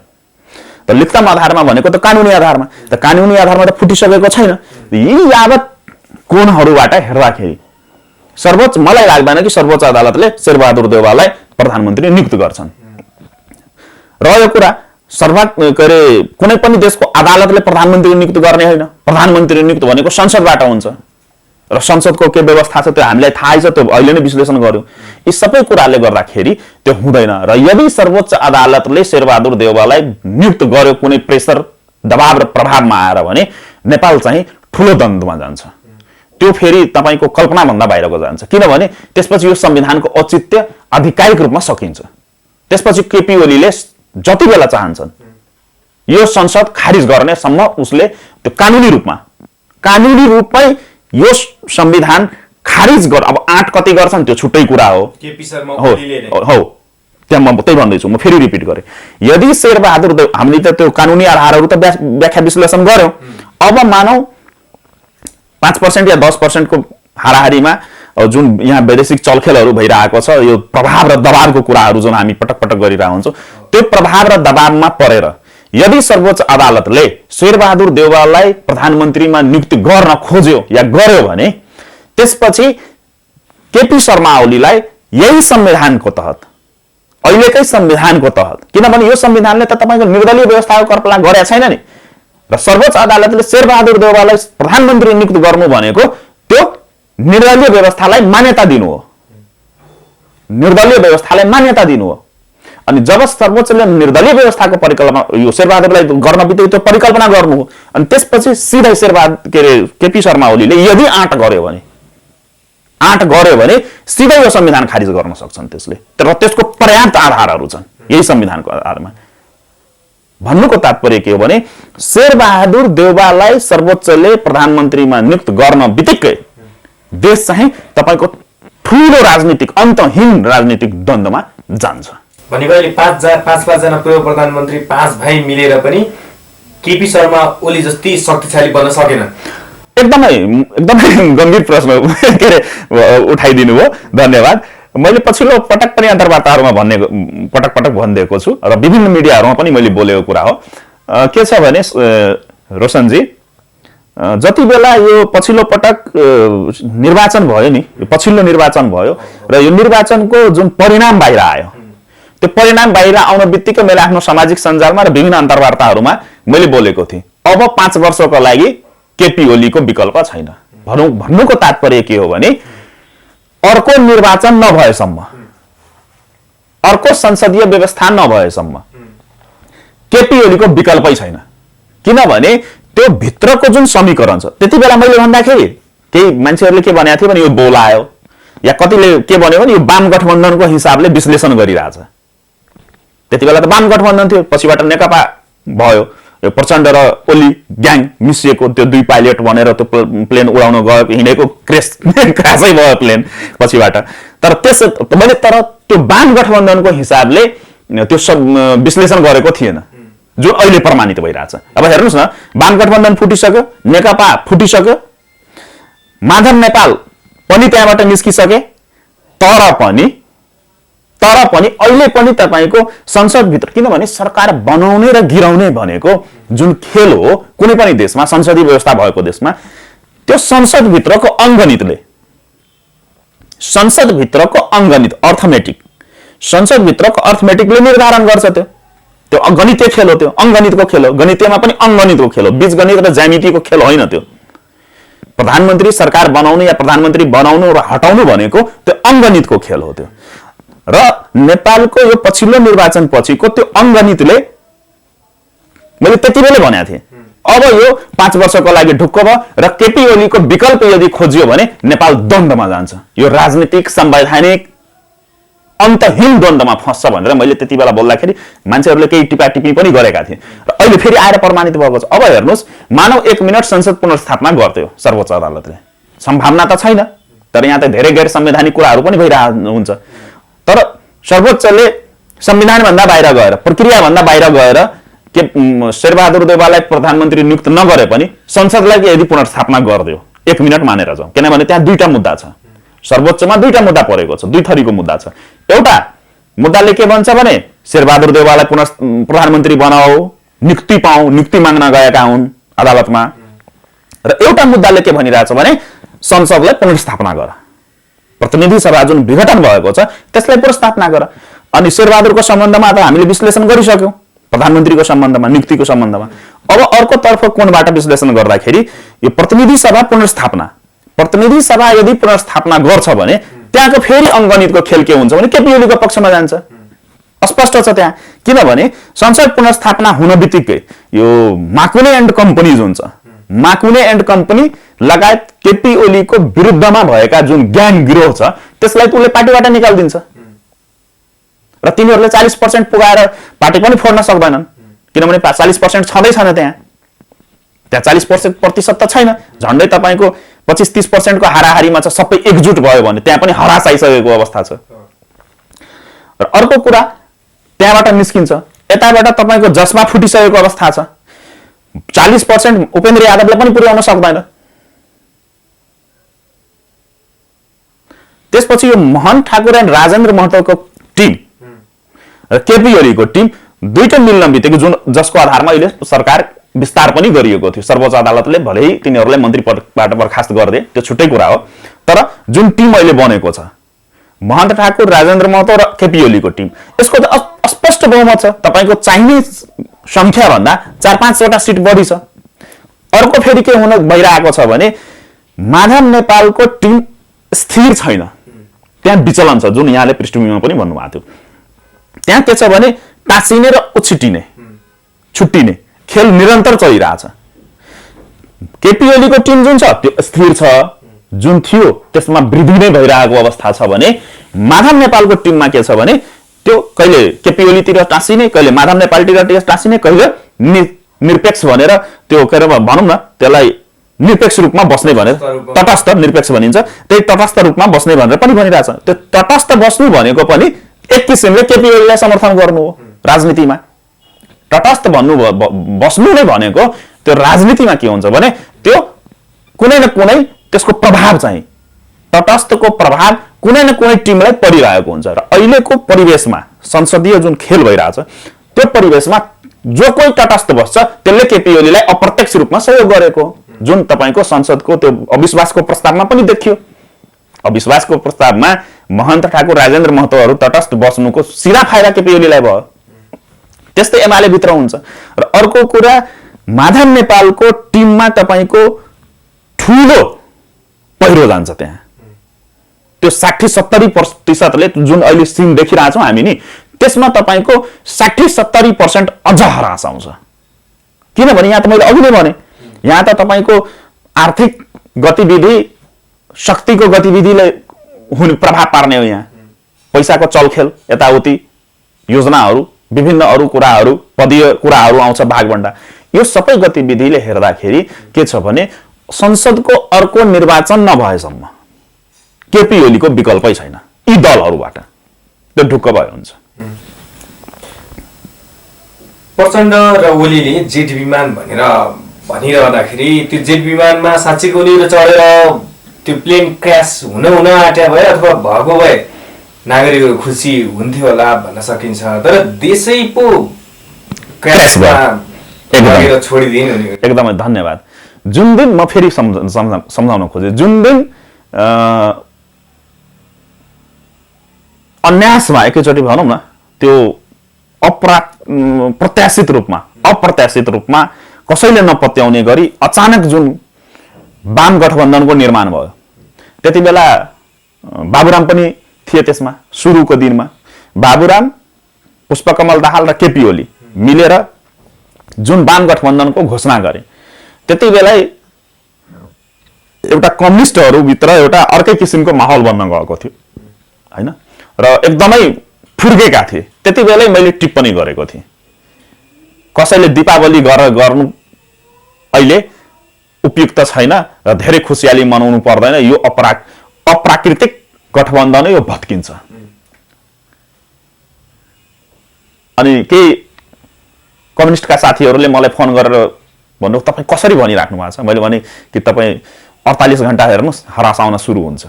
त लिखितम आधारमा भनेको त कानुनी आधारमा, त कानुनी आधारमा त फुटिसकेको छैन। यी यावत कोणहरूबाट हेर्दाखेरि सर्वोच्च, मलाई लाग्दैन कि सर्वोच्च अदालतले शेरबहादुर देउवालाई प्रधानमन्त्री नियुक्त गर्छन्। रह्यो कुरा कुनै पनि देशको अदालतले प्रधानमन्त्री नियुक्त गर्ने होइन। प्रधानमन्त्री नियुक्त भनेको संसदबाट हुन्छ र संसदको के व्यवस्था छ त्यो हामीलाई थाहै छ, त्यो अहिले नै विश्लेषण गर्यौं। यी सबै कुराले गर्दाखेरि त्यो हुँदैन। र यदि सर्वोच्च अदालतले शेरबहादुर देउवालाई नियुक्त गर्यो कुनै प्रेसर, दबाव र प्रभावमा आएर भने नेपाल चाहिँ ठूलो द्वन्द्वमा जान्छ। त्यो फेरि तपाईको कल्पना भन्दा बाहिरको जान्छ, किनभने त्यसपछि यो संविधानको औचित्य आधिकारिक रूपमा सकिन्छ। त्यसपछि केपी ओलीले जति बेला चाहन्छन् यो संसद खारिज गर्नेसम्म उसले त्यो कानुनी रूपमै यो संविधान खारिज गर। अब 8 कति गर्छन् त्यो छुट्टै कुरा हो। केपी शर्मा ओलीले हो, त्यहाँ म त्यही भन्दैछु, म फेरि रिपिट गरेँ। यदि शेरबहादुर देव, हामीले त त्यो कानुनी आधारहरू त व्याख्या विश्लेषण गर्यौं। अब मानौ 5% या 10% को हाराहारीमा जुन यहाँ वैदेशिक चलखेलहरू भइरहेको छ, यो प्रभाव र दबावको कुराहरू जुन हामी पटक पटक गरिरहेका हुन्छौँ, त्यो प्रभाव र दबावमा परेर यदि सर्वोच्च अदालतले शेरबहादुर देउवालाई प्रधानमन्त्रीमा नियुक्त गर्न खोज्यो या गर्यो भने त्यसपछि केपी शर्मा ओलीलाई यही संविधानको तहत, अहिलेकै संविधानको तहत, किनभने यो संविधानले त तपाईको निर्दलीय व्यवस्थाको कल्पना गरेका छैन नि, र सर्वोच्च अदालतले शेरबहादुर देउवालाई प्रधानमन्त्री नियुक्त गर्नु भनेको त्यो निर्दलीय व्यवस्थालाई मान्यता दिनु हो। निर्दलीय व्यवस्थालाई मान्यता दिनु हो। अनि जब सर्वोच्चले निर्दलीय व्यवस्थाको परिकल्पना यो शेरबहादुरलाई गर्न बित्तिकै त्यो परिकल्पना गर्नु हो, अनि त्यसपछि सिधै केपी शर्मा ओलीले यदि आँट गर्यो भने सिधै यो संविधान खारिज गर्न सक्छन् त्यसले। तर त्यसको पर्याप्त आधारहरू छन् यही संविधानको आधारमा। भन्नुको तात्पर्य के हो भने शेरबहादुर देउवालाई सर्वोच्चले प्रधानमन्त्रीमा नियुक्त गर्न बित्तिकै देश चाहिँ तपाईको ठूलो राजनीतिक, अन्तहीन राजनीतिक द्वन्द्वमा जान्छ। भनेको अहिले 5 जना पूर्व प्रधानमन्त्री 5 भाइ मिलेर पनि केपी शर्मा ओली जस्तै शक्तिशाली बन्न सकेन। एकदमै गम्भीर प्रश्न के अरे उठाइदिनु हो, धन्यवाद। मैले पछिल्लो पटक पनि अन्तर्वार्ताहरूमा पटक भनिदिएको छु र विभिन्न मिडियाहरूमा पनि मैले बोलेको कुरा हो। के छ भने रोशनजी, जति बेला यो पछिल्लो पटक निर्वाचन भयो नि, पछिल्लो निर्वाचन भयो र यो निर्वाचनको जुन परिणाम बाहिर आयो, त्यो परिणाम बाहिर आउन बित्तिकै मैले आफ्नो सामाजिक सञ्जालमा र विभिन्न अन्तर्वार्ताहरूमा मैले बोलेको थिएँ, अब 5 वर्षको लागि केपी ओलीको विकल्प छैन। भन्नुको तात्पर्य के हो भने अर्को निर्वाचन नभएसम्म, अर्को संसदीय व्यवस्था नभएसम्म केपी ओलीको विकल्पै छैन। किनभने त्यो भित्रको जुन समीकरण छ, त्यति बेला मैले भन्दाखेरि केही मान्छेहरूले के भनेको थियो भने यो बोलायो, या कतिले के भन्यो भने यो वाम गठबन्धनको हिसाबले विश्लेषण गरिरहेछ। त्यति बेला त वाम गठबन्धन थियो, पछिबाट नेकपा भयो, यो प्रचण्ड र ओली ग्याङ मिसिएको त्यो 2 पाइलट भनेर त्यो प्लेन उडाउन गयो, हिँडेको क्रासै भयो प्लेन पछिबाट। तर त्यो वाम गठबन्धनको हिसाबले त्यो सब विश्लेषण गरेको थिएन जुन अहिले प्रमाणित भइरहेछ। अब हेर्नुस् न, वाम गठबन्धन फुटिसक्यो, नेकपा फुटिसक्यो, माधव नेपाल पनि त्यहाँबाट निस्किसके, तर पनि अहिले पनि तपाईको संसदभित्र, किनभने सरकार बनाउने र गिराउने भनेको जुन खेल हो कुनै पनि देशमा, संसदीय व्यवस्था भएको देशमा, त्यो संसदभित्रको अर्थमेटिकले निर्धारण गर्छ। त्यो गणितीय खेल हो, त्यो अङ्गणितको खेल हो। गणितीयमा पनि अङ्गणितको खेल हो, बीजगणित र ज्यामितिको खेल होइन। त्यो प्रधानमन्त्री सरकार बनाउनु या प्रधानमन्त्री बनाउनु र हटाउनु भनेको त्यो अङ्गणितको खेल हो। त्यो र नेपालको यो पछिल्लो निर्वाचन पछिको त्यो अङ्गणितले, मैले त्यति बेला भनेको थिएँ, अब यो 5 वर्षको लागि ढुक्क भयो र केपी ओलीको विकल्प यदि खोजियो भने नेपाल द्वन्द्वमा जान्छ, यो राजनीतिक संवैधानिक अन्तहीन द्वन्द्वमा फस्छ भनेर मैले त्यति बेला बोल्दाखेरि मान्छेहरूले केही टिप्पणी पनि गरेका थिए र अहिले फेरि आएर प्रमाणित भएको छ। अब हेर्नुहोस्, मानव 1 मिनट संसद पुनर्स्थापना गर्थ्यो सर्वोच्च अदालतले, सम्भावना त छैन, तर यहाँ त धेरै गैर संवैधानिक कुराहरू पनि भइरहेको हुन्छ। तर सर्वोच्चले संविधानभन्दा बाहिर गएर, प्रक्रियाभन्दा बाहिर गएर के शेरबहादुर देउवालाई प्रधानमन्त्री नियुक्त नगरे पनि संसदलाई यदि पुनर्स्थापना गरिदियो, 1 मिनट मानेर जाउँ, किनभने त्यहाँ दुईटा मुद्दा छ, सर्वोच्चमा दुईटा मुद्दा परेको छ, दुई थरीको मुद्दा छ। एउटा मुद्दाले के भन्छ भने शेरबहादुर देउवालाई प्रधानमन्त्री बनाऊ, नियुक्ति पाऊ, नियुक्ति माग्न गएका हुन् अदालतमा, र एउटा मुद्दाले के भनिरहेछ भने संसदलाई पुनर्स्थापना गर, प्रतिनिधि सभा जुन विघटन भएको छ त्यसलाई पुनर्स्थापना गर। अनि शेरबहादुरको सम्बन्धमा त हामीले विश्लेषण गरिसक्यौं, प्रधानमन्त्रीको सम्बन्धमा, नियुक्तिको सम्बन्धमा। अब अर्कोतर्फ कोणबाट विश्लेषण गर्दाखेरि यो प्रतिनिधि सभा पुनर्स्थापना, प्रतिनिधि सभा यदि पुनर्स्थापना गर्छ भने त्यहाँको फेरि अङ्गणितको खेल के हुन्छ भने केपी ओलीको पक्षमा जान्छ, स्पष्ट छ त्यहाँ। किनभने संसद पुनर्स्थापना हुन बित्तिकै यो माकुने एन्ड कम्पनी जुन छ, माकुने एन्ड कम्पनी लगायत केपी ओलीको विरुद्धमा भएका जुन ग्याङ गिरोह छ त्यसलाई उसले पार्टीबाट निकालिदिन्छ र तिनीहरूले 40% पुगाएर पार्टी पनि फोड्न सक्दैनन्, किनभने 40% छँदै छैन त्यहाँ 40% त छैन, झन्डै तपाईको 25-30% को हाराहारीमा छ, सबै एकजुट भयो भने त्यहाँ पनि हरास आइसकेको अवस्था छ। र अर्को कुरा त्यहाँबाट निस्किन्छ, यताबाट तपाईको जसमा फुटिसकेको अवस्था छ, 40% उपेन्द्र यादवले पनि पुर्याउन सक्दैन। त्यसपछि यो मोहन ठाकुर एन्ड राजेन्द्र महतोको टिम र केपी ओलीको टिम दुईटा मिल्न बित्तिकै जुन जसको आधारमा अहिले सरकार विस्तार पनि गरिएको थियो, सर्वोच्च अदालतले भलै तिनीहरूलाई मन्त्री पदबाट बर्खास्त गरिदिए, त्यो छुट्टै कुरा हो, तर जुन टिम अहिले बनेको छ महन्त ठाकुर, राजेन्द्र महतो र केपी ओलीको टिम, यसको त स्पष्ट बहुमत छ, तपाईको चाहिने संख्या भन्दा 4-5 वटा सिट बढी छ। अर्को फेरि के हुन भइरहेको छ भने माधव नेपालको टिम स्थिर छैन, त्यहाँ विचलन छ, जुन यहाँले पृष्ठभूमिमा पनि भन्नुभएको थियो। त्यहाँ के छ भने टाँसिने र उछिटिने, छुट्टिने खेल निरन्तर चलिरहेछ। केपी ओलीको टिम जुन छ त्यो स्थिर छ, जुन थियो त्यसमा वृद्धि नै भइरहेको अवस्था छ भने माधव नेपालको टिममा के छ भने त्यो कहिले केपी ओलीतिर टाँसिने, कहिले माधव नेपालतिर टाँसिने, कहिले निरपेक्ष भनेर त्यो के भनौँ न त्यसलाई निरपेक्ष रूपमा बस्ने भनेर, तटस्थ निरपेक्ष भनिन्छ, त्यही तटस्थ रूपमा बस्ने भनेर पनि भनिरहेछ। त्यो तटस्थ बस्नु भनेको पनि एक किसिमले केपी ओलीलाई समर्थन गर्नु हो राजनीतिमा। तटस्थ भन्नु बस्नु नै भनेको त्यो राजनीतिमा के हुन्छ भने त्यो कुनै न कुनै त्यसको प्रभाव चाहिँ, तटस्थको प्रभाव कुनै न कुनै टिमलाई परिरहेको हुन्छ। र अहिलेको परिवेशमा संसदीय जुन खेल भइरहेछ त्यो परिवेशमा जो कोही तटस्थ बस्छ त्यसले केपी ओलीलाई अप्रत्यक्ष रूपमा सहयोग गरेको, जुन तपाईको संसदको त्यो अविश्वासको प्रस्तावमा पनि देखियो। अविश्वासको प्रस्तावमा महन्त ठाकुर, राजेन्द्र महतोहरू तटस्थ बस्नुको सिधा फाइदा केपी ओलीलाई भयो। त्यस्तै एमाले भित्र हुन्छ। र अर्को कुरा माधव नेपालको टिममा तपाईको ठूलो पहिरो जान्छ, त्यहाँ त्यो 60-70%ले जुन अहिले सिन देखिरहेछौँ हामी नि, त्यसमा तपाईको 60-70% अझ हरास आउँछ। किनभने यहाँ त मैले अघि नै भने, यहाँ त तपाईको आर्थिक गतिविधि, शक्तिको गतिविधिले हुने प्रभाव पार्ने हो। यहाँ पैसाको चलखेल, यताउति योजनाहरू, विभिन्न अरू कुराहरू, पदीय कुराहरू आउँछ, भागभण्डा, यो सबै गतिविधिले हेर्दाखेरि के छ भने संसदको अर्को निर्वाचन नभएसम्म केपी ओलीको विकल्पै छैन यी दलहरूबाट, त्यो ढुक्क भयो हुन्छ। प्रचण्ड र ओलीले जेट विमान भनेर भनिरहँदाखेरि त्यो जेट विमानमा साँच्चैको उनीहरू चढेर त्यो प्लेन क्र्यास हुन आँट्या भए अथवा भएको भए नागरिकहरू खुसी हुन्थ्यो होला भन्न सकिन्छ, तर देशै पो क्र्यासमा छोडिदिनु। एकदमै धन्यवाद। जुन दिन म फेरि सम्झाउन खोजेँ, जुन दिन अन्यासमा एकैचोटि भनौँ न त्यो अप्रत्याशित रूपमा कसैले नपत्याउने गरी अचानक जुन वाम गठबन्धनको निर्माण भयो, त्यति बेला बाबुराम पनि थिए त्यसमा। सुरुको दिनमा बाबुराम, पुष्पकमल दाहाल र केपी ओली मिलेर जुन वाम गठबन्धनको घोषणा गरे, त्यति बेला एउटा कम्युनिस्टहरूभित्र एउटा अर्कै किसिमको माहौल बन्न गएको थियो हैन, र एकदमै फुर्केका थिए। त्यति बेलै मैले टिप्पणी गरेको थिएँ, कसैले दीपावली गर्नु अहिले उपयुक्त छैन र धेरै खुसियाली मनाउनु पर्दैन, यो अप्राकृतिक गठबन्धन यो भत्किन्छ। अनि केही कम्युनिस्टका साथीहरूले मलाई फोन गरेर भन्नु, तपाईँ कसरी भनिराख्नु भएको छ? मैले भने कि तपाईँ 48 घण्टा हेर्नुहोस् हरास आउन सुरु हुन्छ,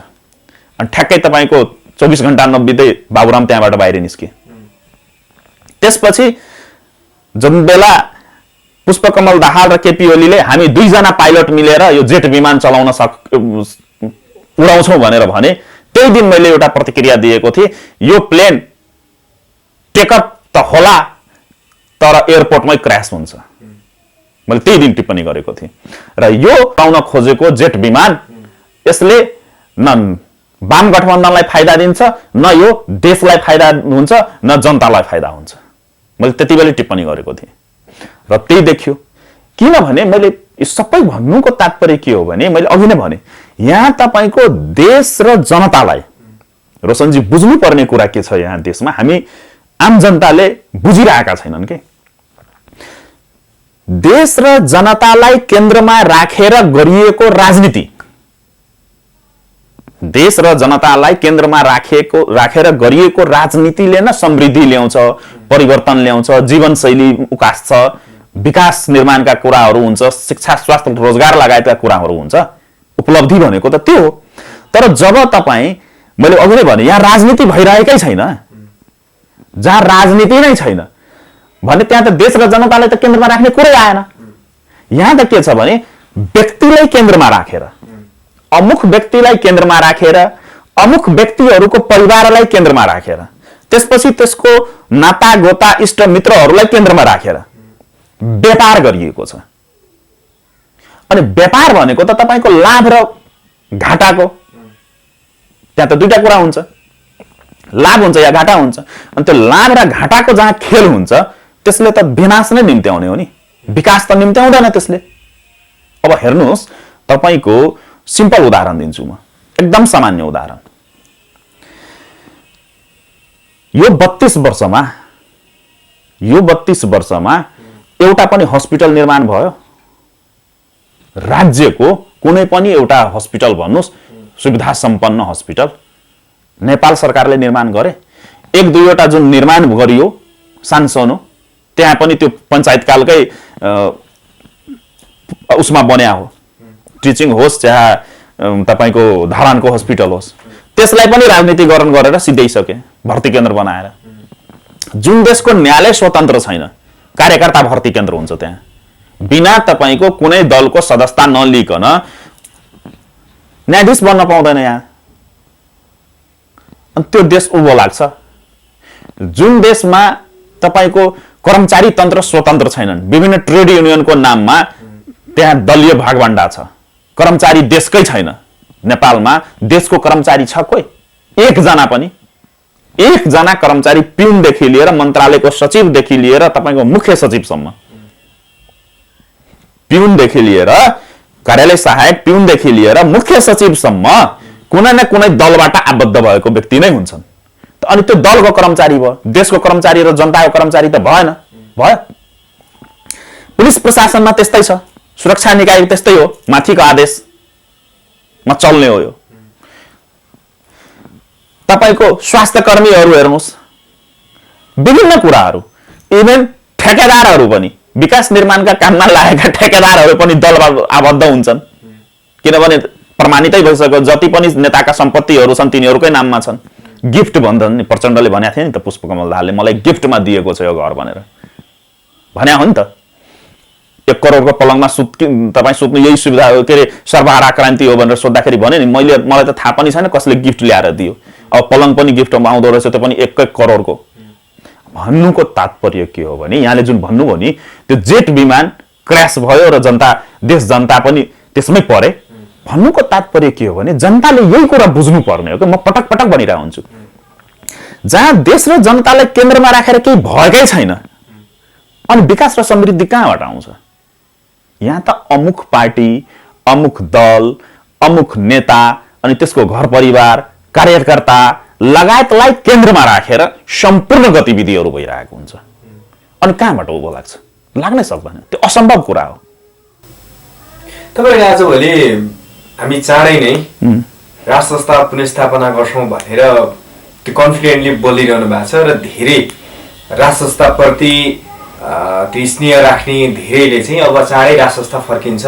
अनि ठ्याक्कै तपाईँको 24 घण्टा नबित्दै बाबुराम त्यहाँबाट बाहिर निस्के। त्यसपछि जुन बेला पुष्पकमल दाहाल र केपी ओलीले हामी 2 जना पाइलट मिलेर यो जेट विमान चलाउन उडाउँछौँ भनेर भने, त्यही दिन मैले एउटा प्रतिक्रिया दिएको थिएँ, यो प्लेन टेकअप त होला तर एयरपोर्टमै क्र्यास हुन्छ। मैले त्यही दिन टिप्पणी गरेको थिएँ। र यो पाउन खोजेको जेट विमान यसले न वाम गठबन्धनलाई फाइदा दिन्छ, न यो देशलाई फाइदा हुन्छ, न जनतालाई फाइदा हुन्छ। मैले त्यति बेला टिप्पणी गरेको थिएँ र त्यही देखियो। किनभने मैले यो सबै भन्नुको तात्पर्य के हो भने, मैले अघि नै भने, यहाँ तपाईको देश र जनतालाई, रोशनजी बुझ्नुपर्ने कुरा के छ यहाँ देशमा, हामी आम जनताले बुझिरहेका छैनन् के। देश र जनतालाई केन्द्रमा राखेर गरिएको राजनीति, देश र जनतालाई केन्द्रमा राखेर गरिएको राजनीतिले नै समृद्धि ल्याउँछ, परिवर्तन ल्याउँछ, जीवनशैली उकास्छ, विकास निर्माणका कुराहरू हुन्छ, शिक्षा स्वास्थ्य रोजगार लगायतका कुराहरू हुन्छ। उपलब्धि भनेको त त्यो हो। तर जब तपाईँ, मैले अघि नै भने, यहाँ राजनीति भइरहेकै छैन, जहाँ राजनीति नै छैन भने त्यहाँ त देश र जनतालाई त केन्द्रमा राख्ने कुरै आएन। यहाँ त के छ भने, व्यक्तिलाई केन्द्रमा राखेर, अमुख व्यक्तिलाई केन्द्रमा राखेर, अमुख व्यक्तिहरूको परिवारलाई केन्द्रमा राखेर, त्यसपछि त्यसको नाता गोता इष्ट मित्रहरूलाई केन्द्रमा राखेर व्यापार गरिएको छ। अनि व्यापार भनेको त तपाईको लाभ र घाटाको, त्यहाँ त दुईटा कुरा हुन्छ, लाभ हुन्छ या घाटा हुन्छ। अनि त्यो लाभ र घाटाको जहाँ खेल हुन्छ त्यसले त विनाश नै निम्त्याउने हो नि, विकास त निम्त्याउँदैन त्यसले। अब हेर्नुहोस्, तपाईको सिम्पल उदाहरण दिन्छु म, एकदम सामान्य उदाहरण। यो 32 वर्षमा एउटा पनि हस्पिटल निर्माण भयो? राज्यको कुनै पनि एउटा हस्पिटल भन्नुहोस्, सुविधा सम्पन्न हस्पिटल नेपाल सरकारले निर्माण गरे? 1-2वटा जुन निर्माण गरियो सानसानो, त्यहाँ पनि त्यो पञ्चायतकालकै उसमा बन्या हो, टिचिङ होस् चाहे तपाईको धरानको हस्पिटल होस्, त्यसलाई पनि राजनीतिकरण गरेर सिधाइसके, भर्ती केन्द्र बनाएर। जुन देशको न्यायालय स्वतन्त्र छैन, कार्यकर्ता भर्ती केन्द्र हुन्छ, त्यहाँ बिना तपाईको कुनै दलको सदस्यता नलिकन न्यायाधीश बन्न पाउँदैन यहाँ। अनि त्यो देश उभो लाग्छ। जुन देशमा तपाईको कर्मचारी तन्त्र स्वतन्त्र छैनन्, विभिन्न ट्रेड युनियनको नाममा त्यहाँ दलीय भागभण्डा छ, कर्मचारी देशकै छैन। नेपालमा देशको कर्मचारी छ कोही? एकजना पनि, एकजना कर्मचारी, पिउनदेखि लिएर मन्त्रालयको सचिवदेखि लिएर तपाईको मुख्य सचिवसम्म, पिउनदेखि लिएर कार्यालय सहायक, पिउनदेखि लिएर मुख्य सचिवसम्म कुनै न कुनै दलबाट आबद्ध भएको व्यक्ति नै हुन्छन्। अनि त्यो दलको कर्मचारी भयो, देशको कर्मचारी र जनताको कर्मचारी त भएन, भयो। पुलिस प्रशासनमा त्यस्तै छ, सुरक्षा निकाय त्यस्तै हो, माथिको आदेशमा चल्ने हो। यो तपाईको स्वास्थ्य कर्मीहरू हेर्नुहोस्, विभिन्न कुराहरू, इभन ठेकेदारहरू पनि, विकास निर्माणका काममा लागेका ठेकेदारहरू पनि दलमा आबद्ध हुन्छन्, किनभने प्रमाणितै भइसक्यो जति पनि नेताका सम्पत्तिहरू छन् तिनीहरूकै नाममा छन्। गिफ्ट भन्छन् नि, प्रचण्डले भनेको थियो नि त, पुष्पकमल दाहालले मलाई गिफ्टमा दिएको छ यो घर भनेर भन्या हो नि त। 1 करोडको पलङमा तपाईँ सुत्नु यही सुविधा हो, के अरे सर्वहारा क्रान्ति हो भनेर सोद्धाखेरि भने नि, मलाई त थाहा पनि छैन कसले गिफ्ट ल्याएर दियो। अब पलङ पनि गिफ्टमा आउँदो रहेछ, त्यो पनि 1 करोडको। भन्नुको तात्पर्य के हो भने, यहाँले जुन भन्नुभयो नि, त्यो जेट विमान क्र्यास भयो र देश जनता पनि त्यसमै परे। भन्नुको तात्पर्य के हो भने, जनताले यही कुरा बुझ्नु पर्ने हो कि म पटक पटक भनिरहेको हुन्छु, जहाँ देश र जनतालाई केन्द्रमा राखेर केही भएकै छैन, अनि विकास र समृद्धि कहाँबाट आउँछ? यहाँ त अमुक पार्टी, अमुक दल, अमुक नेता अनि त्यसको घर परिवार, कार्यकर्ता लगायतलाई केन्द्रमा राखेर सम्पूर्ण गतिविधिहरू भइरहेको हुन्छ। अनि कहाँबाट उँभो लाग्छ? लाग्नै सक्दैन, त्यो असम्भव कुरा हो। तपाईँले आजभोलि हामी चाँडै नै राष्ट्र संस्था पुनर्स्थापना गर्छौँ भनेर त्यो कन्फिडेन्टली बोलिरहनु भएको छ र धेरै राष्ट्र संस्थाप्रति त्यो स्नेह राख्ने धेरैले चाहिँ अब चाँडै राष्ट्र संस्था फर्किन्छ,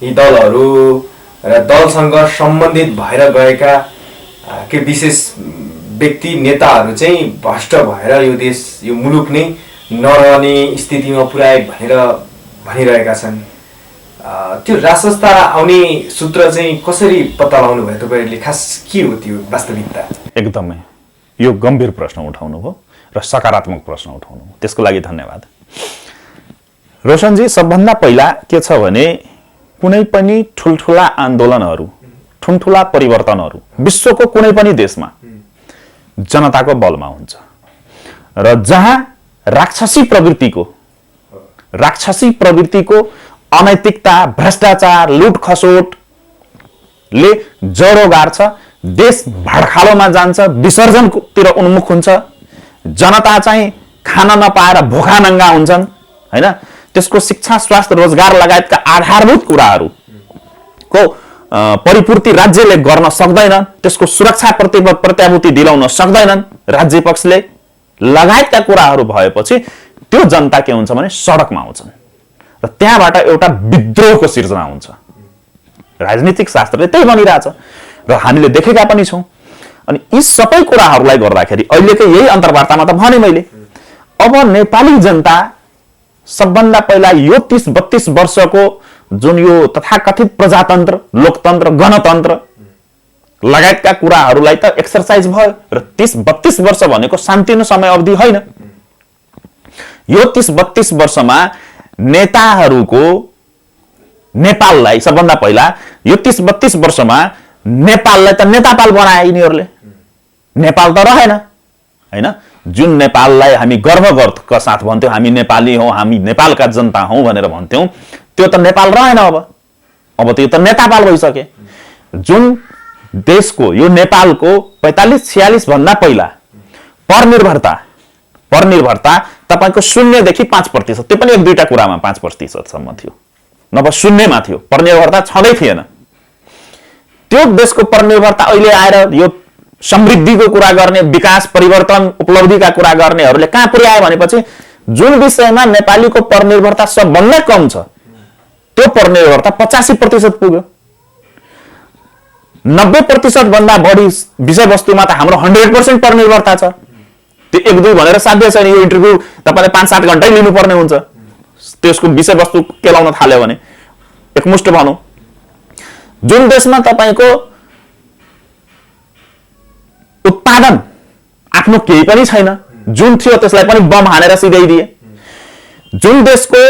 यी दलहरू र दलसँग सम्बन्धित भएर गएका के विशेष व्यक्ति नेताहरू चाहिँ भ्रष्ट भएर यो देश यो मुलुक नै नरहने स्थितिमा पुर्याए भनेर भनिरहेका छन्। त्यो राष्ट्र संस्था आउने सूत्र चाहिँ कसरी पत्ता लगाउनु भयो तपाईँहरूले? खास के हो त्यो वास्तविकता? एकदमै यो गम्भीर प्रश्न उठाउनु भयो र सकारात्मक प्रश्न उठाउनु भयो, त्यसको लागि धन्यवाद। रोशनजी, सबभन्दा पहिला के छ भने कुनै पनि ठुल्ठुला आन्दोलनहरू, ठुल्ठुला परिवर्तनहरू विश्वको कुनै पनि देशमा जनताको बलमा हुन्छ र जहाँ राक्षसी प्रवृत्तिको अनैतिकता, भ्रष्टाचार, लुट खसोटले जरो गार्छ, देश भड्खालोमा जान्छ, विसर्जनतिर उन्मुख हुन्छ, जनता चाहिँ खान नपाएर भोका नङ्गा हुन्छन् हैन। त्यसको शिक्षा, स्वास्थ्य, रोजगार लगायतका आधारभूत कुराहरूको परिपूर्ति राज्यले गर्न सक्दैनन्, त्यसको सुरक्षा प्रत्याभूति दिलाउन सक्दैनन् राज्य पक्षले लगायतका कुराहरू भएपछि त्यो जनता के हुन्छ भने सडकमा आउँछन् र त्यहाँबाट एउटा विद्रोहको सिर्जना हुन्छ। राजनीतिक शास्त्रले त्यही भनिरहेछ र हामीले देखेका पनि छौँ। अनि यी सबै कुराहरूलाई गर्दाखेरि अहिलेकै यही अन्तर्वार्तामा त भने मैले, अब नेपाली जनता सबभन्दा पहिला यो 30-32 वर्षको जुन यो तथाकथित प्रजातन्त्र, लोकतन्त्र, गणतन्त्र लगायतका कुराहरूलाई त एक्सरसाइज भयो र 30-32 वर्ष भनेको सान्तिनो समय अवधि होइन। यो 30-32 वर्षमा नेताहरूको नेपाललाई सबभन्दा पहिला यो 30-32 वर्षमा नेपाललाई त नेतापाल बनाए यिनीहरूले, नेपाल त रहेन हैन। जुन नेपाललाई हामी गर्वका साथ भन्थ्यौँ हामी नेपाली हौँ, हामी नेपालका जनता हौँ भनेर भन्थ्यौँ, त्यो त नेपाल रहेन। अब त्यो त नेतापाल भइसके। जुन देशको यो नेपालको 45-46 भन्दा पहिला परनिर्भरता तपाईको 0 देखि 5%, त्यो पनि 1-2टा कुरामा 5% सम्म थियो, नभए 0मा थियो, परनिर्भरता छँदै थिएन। त्यो देशको परनिर्भरता अहिले आएर यो समृद्धिको कुरा गर्ने, विकास, परिवर्तन, उपलब्धिका कुरा गर्नेहरूले कहाँ पुर्यायो भनेपछि जुन विषयमा नेपालीको परनिर्भरता सबभन्दा कम छ त्यो परनिर्भरता 85% पुग्यो। 90% भन्दा बढी विषयवस्तुमा त हाम्रो 100% परनिर्भरता छ। त्यो 1-2 भनेर साध्य छैन। यो इन्टरभ्यू तपाईले 5-7 घण्टै लिनुपर्ने हुन्छ त्यसको विषयवस्तु केलाउन थाल्यो भने। एकमुष्ट भनौं, जुन देशमा तपाईको उत्पादन आफ्नो केही पनि छैन, जुन थियो त्यसलाई पनि बम हानेर सिधाइदिए, जुन देशको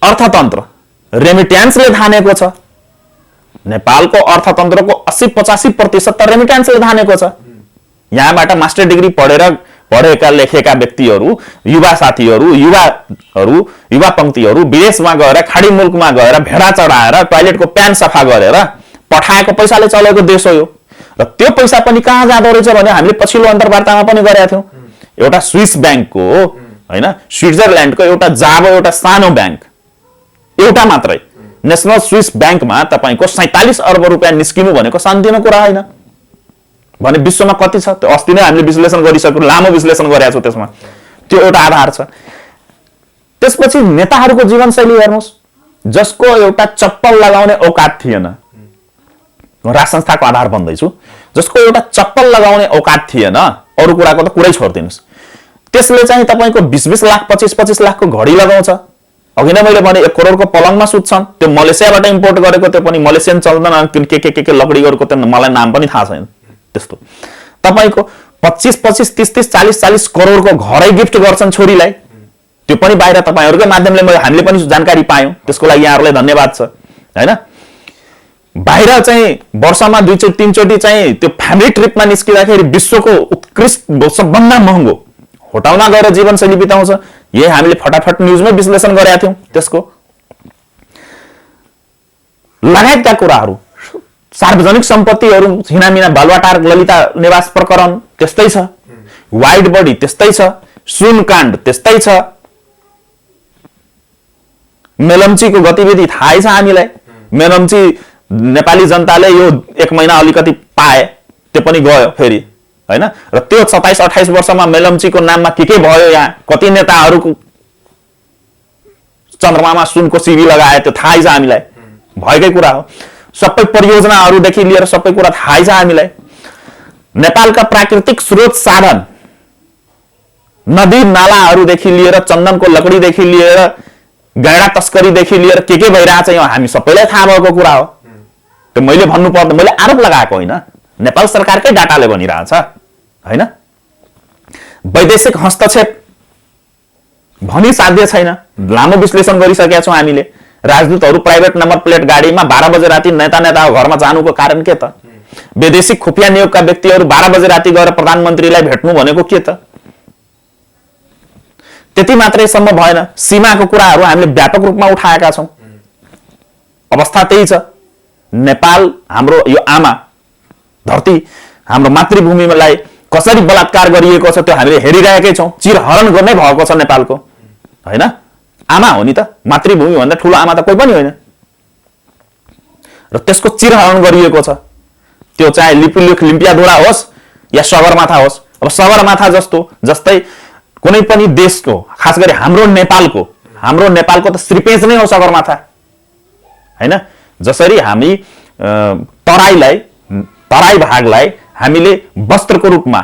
अर्थतन्त्र रेमिट्यान्सले धानेको छ, नेपालको अर्थतन्त्रको 80-85% त रेमिट्यान्सले धानेको छ। यहाँबाट मास्टर डिग्री पढेका लेखेका व्यक्तिहरू, युवा साथीहरू, युवा पंक्तिहरू विदेशमा गएर, खाडी मुलुकमा गएर भेडा चढाएर टोयलेटको प्यान सफा गरेर पठाएको पैसाले चलेको देश हो यो। र त्यो पैसा पनि कहाँ जाँदो रहेछ भने हामीले पछिल्लो अन्तर्वार्तामा पनि गरेका थियौं। एउटा स्विस ब्याङ्कको हैन, स्विट्जरल्यान्डको एउटा जाबो एउटा सानो ब्याङ्क, एउटा मात्रै नेशनल स्विस ब्याङ्कमा तपाईको 47 अर्ब रुपैयाँ निस्किनु भनेको शान्तिनो कुरा होइन भने विश्वमा कति छ त्यो अस्ति नै हामीले विश्लेषण गरिसक्यौं, लामो विश्लेषण गरेका छौं त्यसमा। त्यो एउटा आधार छ। त्यसपछि नेताहरूको जीवनशैली हेर्नुस्, जसको एउटा चप्पल लगाउने औकात थिएन, राष्ट्र संस्थाको आधार भन्दैछु, जसको एउटा चप्पल लगाउने औकात थिएन, अरु कुराको त कुरै छोड्दिनुस्, त्यसले चाहिँ तपाईको 20-20 लाख 25-25 लाखको घडी लगाउँछ। अघि नै मैले भने 1 करोडको पलङमा सुत्छन्, त्यो मलेसियाबाट इम्पोर्ट गरेको, त्यो पनि मलेसियन चल्दैन, के लकडीहरूको त्यो मलाई नाम पनि थाहा छैन। त्यस्तो तपाईको 25-25 30-30 40-40 करोडको घरै गिफ्ट गर्छन् छोरीलाई, त्यो पनि बाहिर तपाईहरुकै माध्यमले हामीले पनि जानकारी पायौं, त्यसको लागि यहाँहरुलाई धन्यवाद छ हैन। बाहिर चाहिँ वर्षमा 2-3 चोटी चाहिँ त्यो फ्यामिली ट्रिपमा निस्किँदाखेरि विश्वको उत्कृष्ट सबभन्दा महँगो होटलमा गएर जीवनशैली बिताउँछ। यही हामीले फटाफट न्यूजमै विश्लेषण गरेका थियौं त्यसको। लगायतका कुराहरू, सार्वजनिक सम्पत्तिहरू हिनामिना बालुवाटार ललिता निवास प्रकरण त्यस्तै छ, वाइड बडी त्यस्तै छ, सुनकाण्ड त्यस्तै छ, मेलम्चीको गतिविधि थाहै छ हामीलाई। मेलम्ची नेपाली जनताले यो 1 महिना अलिकति पाए, त्यो पनि गयो फेरि हैन। र त्यो 27-28 वर्षमा मेलम्चीको नाममा के भयो, यहाँ कति नेताहरूको चन्द्रमामा सुनको सिबी लगाए, त्यो थाहै छ हामीलाई, भएकै कुरा हो। सबै परियोजनाहरूदेखि लिएर सबै कुरा थाहै छ हामीलाई। नेपालका प्राकृतिक स्रोत साधन, नदी नालाहरूदेखि लिएर चन्दनको लकडीदेखि लिएर गैँडा तस्करीदेखि लिएर के भइरहेछ यो हामी सबैलाई थाहा भएको कुरा हो। त्यो मैले भन्नु पर्दा मैले आरोप लगाएको होइन, नेपाल सरकारकै डाटाले भनिरहेछ हैन। वैदेशिक हस्तक्षेप भनी साध्य छैन, लामो विश्लेषण गरिसकेका छौँ हामीले। राजदूतहरू प्राइभेट नम्बर प्लेट गाडीमा 12 बजे राति नेताको घरमा जानुको कारण के त? वैदेशिक खुफिया नियोगका व्यक्तिहरू 12 बजे राति गएर प्रधानमन्त्रीलाई भेट्नु भनेको के त? त्यति मात्रै सम्भव भएन, सीमाको कुराहरू हामीले व्यापक रूपमा उठाएका छौँ। अवस्था त्यही छ। नेपाल हाम्रो यो आमा धरती, हाम्रो मातृभूमिलाई कसरी बलात्कार गरिएको छ त्यो हामीले हेरिरहेकै छौँ। चिरहरण गर्नै भएको छ नेपालको हैन। आमा हो नि त, मातृभूमि भन्दा ठुलो आमा त कोही पनि होइन। र त्यसको चिरहरण गरिएको छ, त्यो चाहे लिम्पियाधुरा होस् या सगरमाथा होस्। अब सगरमाथा जस्तै कुनै पनि देशको, खास गरी हाम्रो नेपालको त श्रीपेज नै हो सगरमाथा हैन। जसरी हामी तराई भागलाई हामीले वस्त्रको रूपमा,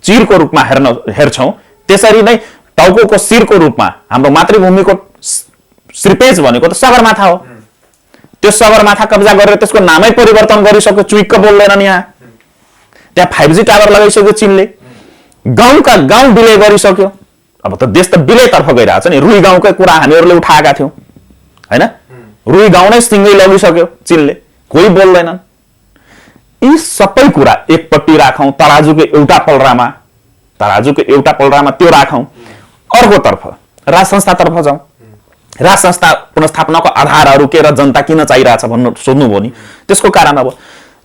चिरको रूपमा हेर्छौं, त्यसरी नै टाउको शिरको रूपमा हाम्रो मातृभूमिको श्रीपेज भनेको त सगरमाथा हो। त्यो सगरमाथा कब्जा गरेर त्यसको नामै परिवर्तन गरिसक्यो, चुइक्क बोल्दैनन् यहाँ। त्यहाँ 5G टावर लगाइसक्यो चीनले, गाउँका गाउँ विलय गरिसक्यो। अब त देश त विलयतर्फ गइरहेछ नि। रुई गाउँकै कुरा हामीहरूले उठाएका थियौं हैन। रुई गाउँ नै सिंगै लगिसक्यो चीनले, कोही बोल्दैनन्। यी सबै कुरा एकपट्टि राखौं, तराजुको एउटा पलरामा त्यो राखौं। अर्कोतर्फ राज संस्थातर्फ जाउँ। राज संस्था पुनर्स्थापनाको आधारहरू के र जनता किन चाहिरहेछ भन्नु सोध्नुभयो नि। त्यसको कारण अब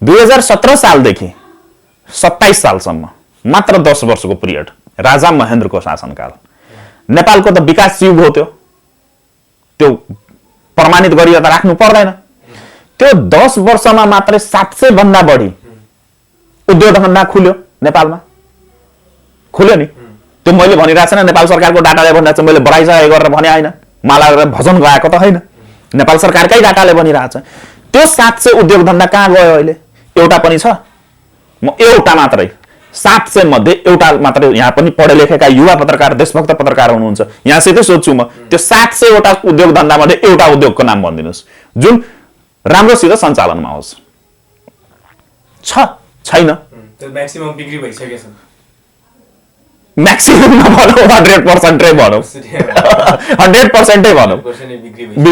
2017 सालदेखि 27 सालसम्म मात्र 10 वर्षको पिरियड राजा महेन्द्रको शासनकाल। नेपालको त विकास युग हो, त्यो प्रमाणित गरिएर राख्नु पर्दैन। त्यो 10 वर्षमा मात्रै 700 भन्दा बढी उद्योग धन्दा खुल्यो नेपालमा, खुल्यो नि। त्यो मैले भनिरहेको छैन, नेपाल सरकारको डाटाले भनिरहेको छ, मैले बढाइसकेको गरेर भने होइन, माला गरेर भजन गएको त होइन, नेपाल सरकारकै डाटाले भनिरहेको छ। त्यो 700 उद्योग धन्दा कहाँ गयो अहिले? एउटा पनि छ? म एउटा मात्रै 700 मध्ये एउटा मात्रै, यहाँ पनि पढे लेखेका युवा पत्रकार, देशभक्त पत्रकार हुनुहुन्छ, यहाँसितै सोध्छु म, त्यो 700 वटा उद्योग धन्दा मध्ये एउटा उद्योगको नाम भनिदिनुहोस् जुन राम्रोसित सञ्चालनमा होस्। छैन। म्याक्सिमम बिक्री भइसकेछ। म्याक्सिमम नभनौँ, 100% भनौँ, 100% भनौँ,